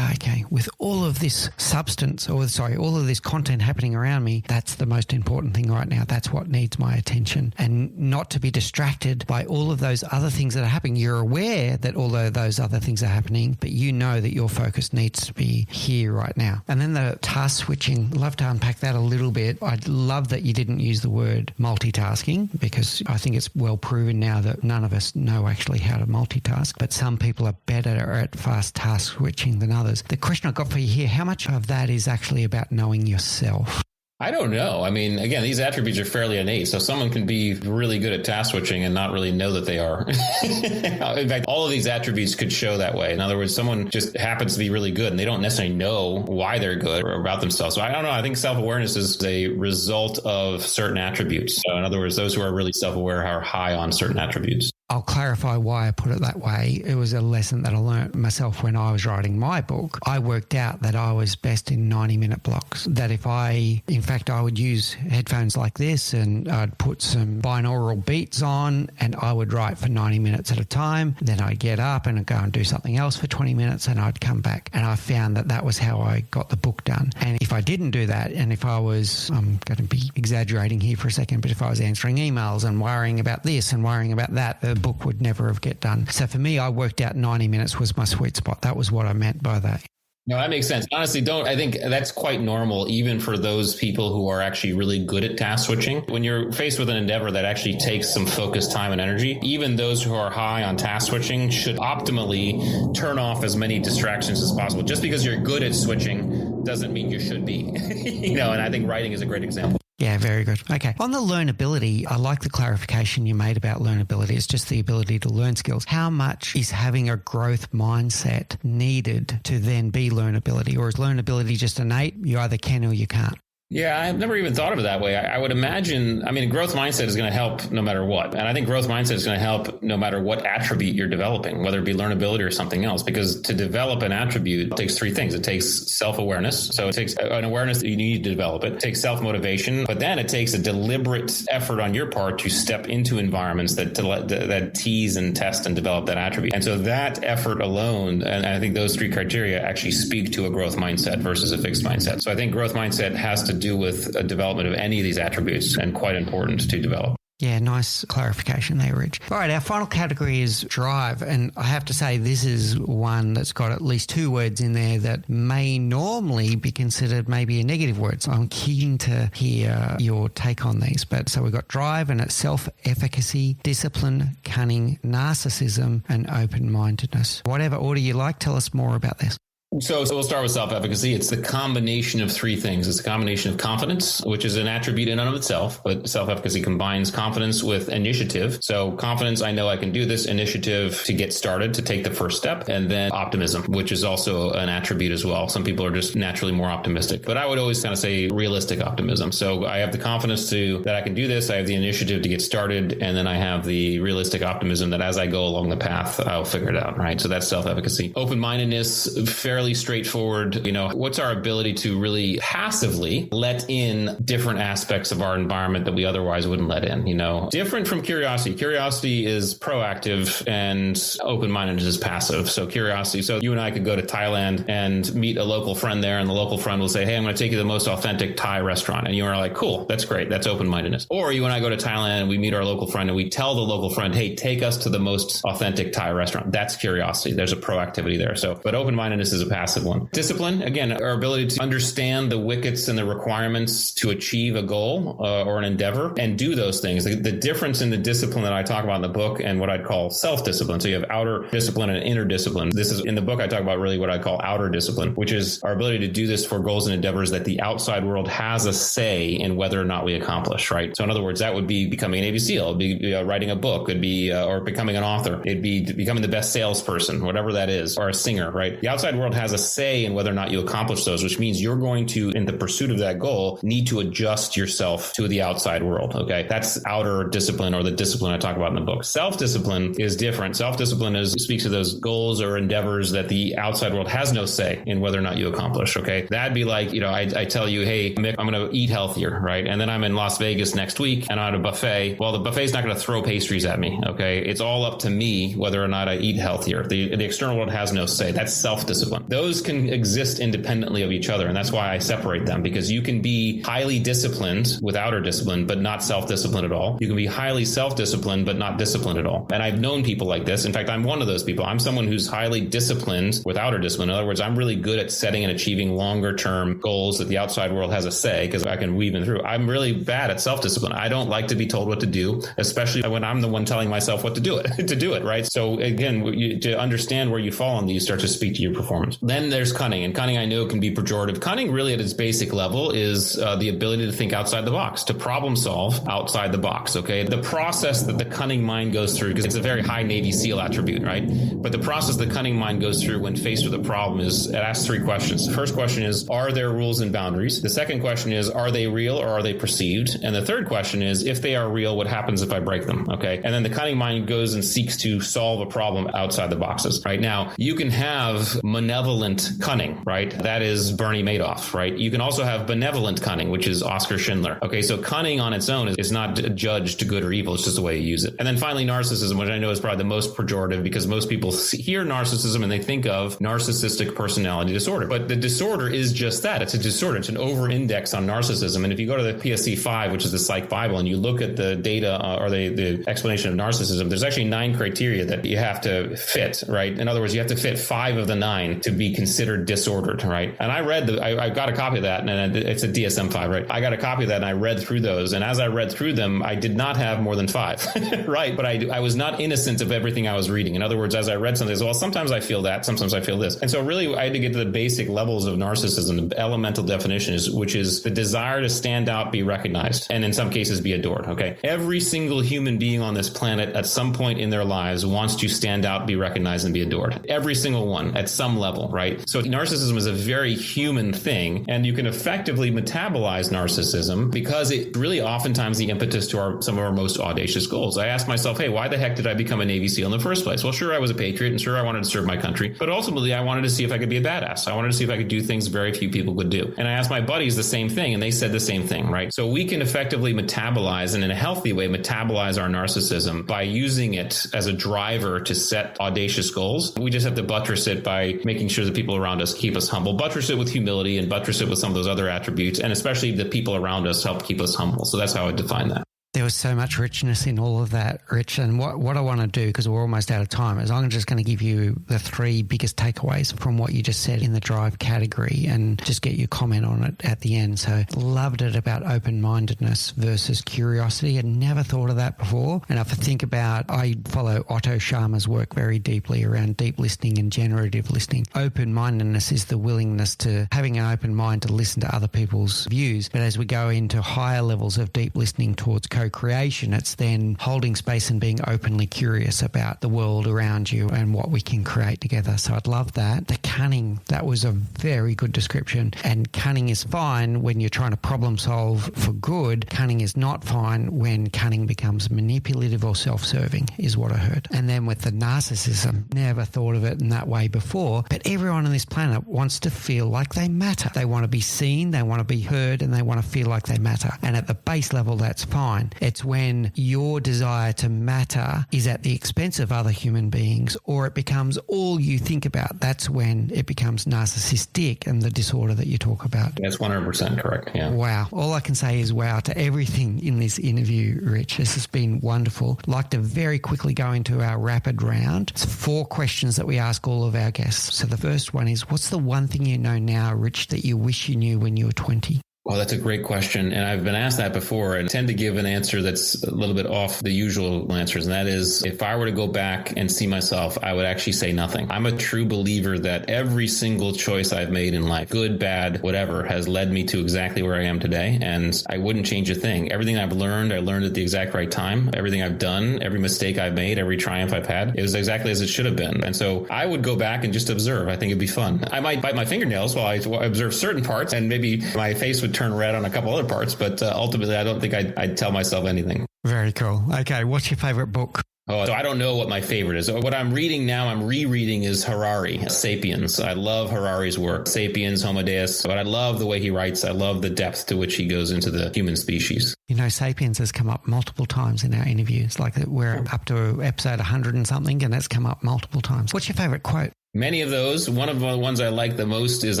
okay, with all of this substance, all of this content happening around me, that's the most important thing right now. That's what needs my attention, and not to be distracted by all of those other things that are happening. You're aware that although those other things are happening, but you know that your focus needs to be here right now. And then the task switching, I'd love to unpack that a little bit. I'd love that you didn't use the word multitasking, because I think it's well proven now that none of us know actually how to multitask, but some people are better at fast task switching than others. The question I've got for you here, how much of that is actually about knowing yourself? I don't know. I mean, again, these attributes are fairly innate. So someone can be really good at task switching and not really know that they are. In fact, all of these attributes could show that way. In other words, someone just happens to be really good and they don't necessarily know why they're good or about themselves. So I don't know. I think self-awareness is a result of certain attributes. So in other words, those who are really self-aware are high on certain attributes. I'll clarify why I put it that way. It was a lesson that I learned myself when I was writing my book. I worked out that I was best in 90-minute blocks. That if I would use headphones like this and I'd put some binaural beats on and I would write for 90 minutes at a time. Then I'd get up and I'd go and do something else for 20 minutes and I'd come back. And I found that was how I got the book done. And if I didn't do that, and if I was, I'm going to be exaggerating here for a second, but if I was answering emails and worrying about this and worrying about that, the book would never have get done. So for me, I worked out 90 minutes was my sweet spot. That was what I meant by that. No, that makes sense. Honestly, I think that's quite normal, even for those people who are actually really good at task switching. When you're faced with an endeavor that actually takes some focus, time, and energy, even those who are high on task switching should optimally turn off as many distractions as possible. Just because you're good at switching doesn't mean you should be, and I think writing is a great example. Yeah, very good. Okay. On the learnability, I like the clarification you made about learnability. It's just the ability to learn skills. How much is having a growth mindset needed to then be learnability? Or is learnability just innate? You either can or you can't? Yeah, I've never even thought of it that way. I would imagine, a growth mindset is going to help no matter what. And I think growth mindset is going to help no matter what attribute you're developing, whether it be learnability or something else. Because to develop an attribute, it takes three things. It takes self-awareness. So it takes an awareness that you need to develop it. It takes self-motivation, but then it takes a deliberate effort on your part to step into environments that tease and test and develop that attribute. And so that effort alone, and I think those three criteria actually speak to a growth mindset versus a fixed mindset. So I think growth mindset has to do with a development of any of these attributes and quite important to develop. Yeah, nice clarification there, Rich. All right, our final category is drive. And I have to say this is one that's got at least two words in there that may normally be considered maybe a negative word. So I'm keen to hear your take on these. But so we've got drive, and it's self-efficacy, discipline, cunning, narcissism, and open-mindedness. Whatever order you like, tell us more about this. So we'll start with self-efficacy. It's the combination of three things. It's a combination of confidence, which is an attribute in and of itself, but self-efficacy combines confidence with initiative. So confidence, I know I can do this, initiative to get started, to take the first step, and then optimism, which is also an attribute as well. Some people are just naturally more optimistic, but I would always kind of say realistic optimism. So I have the confidence that I can do this. I have the initiative to get started, and then I have the realistic optimism that as I go along the path, I'll figure it out, right? So that's self-efficacy. Open-mindedness, fairly straightforward. What's our ability to really passively let in different aspects of our environment that we otherwise wouldn't let in, different from curiosity. Curiosity is proactive and open-mindedness is passive. So curiosity. So you and I could go to Thailand and meet a local friend there, and the local friend will say, hey, I'm going to take you to the most authentic Thai restaurant. And you are like, cool, that's great. That's open-mindedness. Or you and I go to Thailand and we meet our local friend and we tell the local friend, hey, take us to the most authentic Thai restaurant. That's curiosity. There's a proactivity there. But open-mindedness is a passive one. Discipline, again, our ability to understand the wickets and the requirements to achieve a goal or an endeavor and do those things. The difference in the discipline that I talk about in the book and what I'd call self-discipline. So you have outer discipline and inner discipline. This is in the book, I talk about really what I call outer discipline, which is our ability to do this for goals and endeavors that the outside world has a say in whether or not we accomplish, right? So in other words, that would be becoming an Navy SEAL, it'd be writing a book, it'd be, or becoming an author, it'd be becoming the best salesperson, whatever that is, or a singer, right? The outside world has a say in whether or not you accomplish those, which means you're going to, in the pursuit of that goal, need to adjust yourself to the outside world. Okay. That's outer discipline, or the discipline I talk about in the book. Self-discipline is different. Self-discipline speaks to those goals or endeavors that the outside world has no say in whether or not you accomplish. Okay. That'd be like, I tell you, hey, Mick, I'm going to eat healthier, right? And then I'm in Las Vegas next week and I'm at a buffet. Well, the buffet's not going to throw pastries at me. Okay. It's all up to me whether or not I eat healthier. The external world has no say. That's self-discipline. Those can exist independently of each other. And that's why I separate them, because you can be highly disciplined with outer discipline, but not self-disciplined at all. You can be highly self-disciplined, but not disciplined at all. And I've known people like this. In fact, I'm one of those people. I'm someone who's highly disciplined with outer discipline. In other words, I'm really good at setting and achieving longer term goals that the outside world has a say, because I can weave them through. I'm really bad at self-discipline. I don't like to be told what to do, especially when I'm the one telling myself what to do it, right? So again, to understand where you fall on these, start to speak to your performance. terms. Then there's cunning, and cunning I know can be pejorative. Cunning really at its basic level is the ability to think outside the box, to problem solve outside the box, okay? The process that the cunning mind goes through, because it's a very high Navy SEAL attribute, right? But the process the cunning mind goes through when faced with a problem is it asks three questions. The first question is, are there rules and boundaries? The second question is, are they real or are they perceived? And the third question is, if they are real, what happens if I break them, okay? And then the cunning mind goes and seeks to solve a problem outside the boxes, right? Now, you can have malevolent cunning, right? That is Bernie Madoff, right? You can also have benevolent cunning, which is Oskar Schindler. Okay, so cunning on its own is not judged good or evil. It's just the way you use it. And then finally, narcissism, which I know is probably the most pejorative because most people hear narcissism and they think of narcissistic personality disorder. But the disorder is just that. It's a disorder. It's an over-index on narcissism. And if you go to the PSC-5, which is the Psych Bible, and you look at the data or the explanation of narcissism, there's actually 9 criteria that you have to fit, right? In other words, you have to fit 5 of the 9 to be considered disordered, right? And I got a copy of that, and it's a DSM-5, right? I got a copy of that, and I read through those. And as I read through them, I did not have more than 5, right? But I was not innocent of everything I was reading. In other words, as I read something, well, sometimes I feel that, sometimes I feel this. And so really, I had to get to the basic levels of narcissism. The elemental definition is, which is the desire to stand out, be recognized, and in some cases be adored, okay? Every single human being on this planet at some point in their lives wants to stand out, be recognized, and be adored. Every single one at some level, right? So narcissism is a very human thing, and you can effectively metabolize narcissism because it really oftentimes the impetus to some of our most audacious goals. I asked myself, hey, why the heck did I become a Navy SEAL in the first place? Well, sure, I was a patriot, and sure, I wanted to serve my country, but ultimately, I wanted to see if I could be a badass. I wanted to see if I could do things very few people could do. And I asked my buddies the same thing, and they said the same thing, right? So we can effectively metabolize, and in a healthy way, metabolize our narcissism by using it as a driver to set audacious goals. We just have to buttress it by making sure the people around us keep us humble, buttress it with humility, and buttress it with some of those other attributes, and especially the people around us help keep us humble. So that's how I define that. There was so much richness in all of that, Rich. And what I want to do, because we're almost out of time, is I'm just going to give you the 3 biggest takeaways from what you just said in the drive category and just get your comment on it at the end. So loved it about open-mindedness versus curiosity. I'd never thought of that before. And if I think about, I follow Otto Scharmer's work very deeply around deep listening and generative listening. Open-mindedness is the willingness to having an open mind to listen to other people's views. But as we go into higher levels of deep listening towards co-creation, it's then holding space and being openly curious about the world around you and what we can create together. So I'd love that. The cunning, that was a very good description. And cunning is fine when you're trying to problem solve for good. Cunning is not fine when cunning becomes manipulative or self-serving, is what I heard. And then with the narcissism, never thought of it in that way before, but everyone on this planet wants to feel like they matter. They want to be seen, they want to be heard, and they want to feel like they matter. And at the base level, that's fine. It's when your desire to matter is at the expense of other human beings, or it becomes all you think about. That's when it becomes narcissistic and the disorder that you talk about. That's 100% correct. Yeah. Wow. All I can say is wow to everything in this interview, Rich. This has been wonderful. I'd like to very quickly go into our rapid round. It's 4 questions that we ask all of our guests. So the first one is, what's the one thing you know now, Rich, that you wish you knew when you were 20? Well, that's a great question. And I've been asked that before and tend to give an answer that's a little bit off the usual answers. And that is, if I were to go back and see myself, I would actually say nothing. I'm a true believer that every single choice I've made in life, good, bad, whatever, has led me to exactly where I am today. And I wouldn't change a thing. Everything I've learned, I learned at the exact right time. Everything I've done, every mistake I've made, every triumph I've had, it was exactly as it should have been. And so I would go back and just observe. I think it'd be fun. I might bite my fingernails while I observe certain parts, and maybe my face would turn red on a couple other parts, but ultimately I don't think I'd tell myself anything. Very cool. Okay, what's your favorite book? Oh, so I don't know what my favorite is. What I'm reading now, I'm rereading is Harari, Sapiens. I love Harari's work, Sapiens, Homo Deus, but I love the way he writes. I love the depth to which he goes into the human species. You know, Sapiens has come up multiple times in our interviews. Like we're up to episode 100 and something, and that's come up multiple times. What's your favorite quote? Many of those. One of the ones I like the most is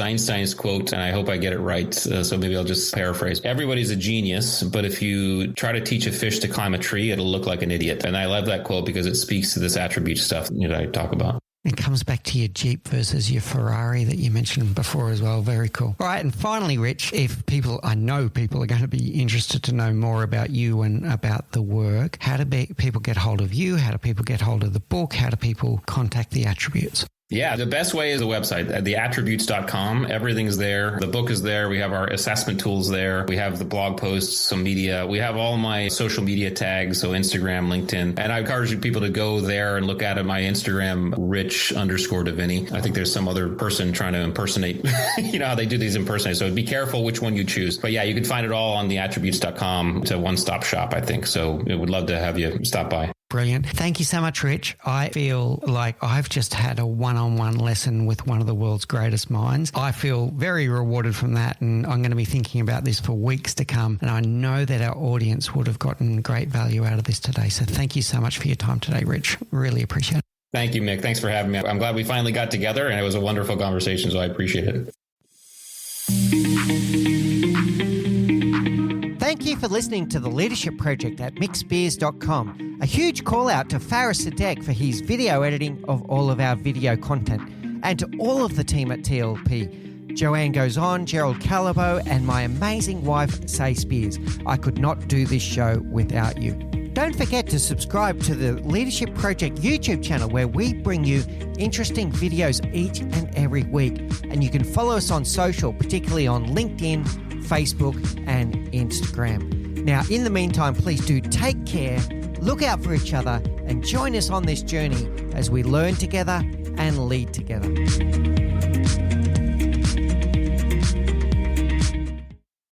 Einstein's quote, and I hope I get it right, so maybe I'll just paraphrase. Everybody's a genius, but if you try to teach a fish to climb a tree, it'll look like an idiot. And I love that quote because it speaks to this attribute stuff that I talk about. It comes back to your Jeep versus your Ferrari that you mentioned before as well. Very cool. All right. And finally, Rich, I know people are going to be interested to know more about you and about the work. How do people get hold of you? How do people get hold of the book? How do people contact the attributes? Yeah, the best way is the website, theattributes.com. Everything's there. The book is there. We have our assessment tools there. We have the blog posts, some media. We have all my social media tags, so Instagram, LinkedIn. And I encourage people to go there and look at my Instagram, Rich_Diviney. I think there's some other person trying to impersonate, you know how they do these impersonations. So be careful which one you choose. But yeah, you can find it all on theattributes.com. It's a one-stop shop, I think. So I would love to have you stop by. Brilliant. Thank you so much, Rich. I feel like I've just had a one-on-one lesson with one of the world's greatest minds. I feel very rewarded from that, and I'm going to be thinking about this for weeks to come. And I know that our audience would have gotten great value out of this today. So thank you so much for your time today, Rich. Really appreciate it. Thank you, Mick. Thanks for having me. I'm glad we finally got together, and it was a wonderful conversation, so I appreciate it. Thank you for listening to The Leadership Project at mixbeers.com. A huge call out to Faris Sadek for his video editing of all of our video content, and to all of the team at TLP. Joanne Goes On, Gerald Calabo, and my amazing wife, Say Spears. I could not do this show without you. Don't forget to subscribe to the Leadership Project YouTube channel, where we bring you interesting videos each and every week. And you can follow us on social, particularly on LinkedIn, Facebook, and Instagram. Now, in the meantime, please do take care, look out for each other, and join us on this journey as we learn together and lead together.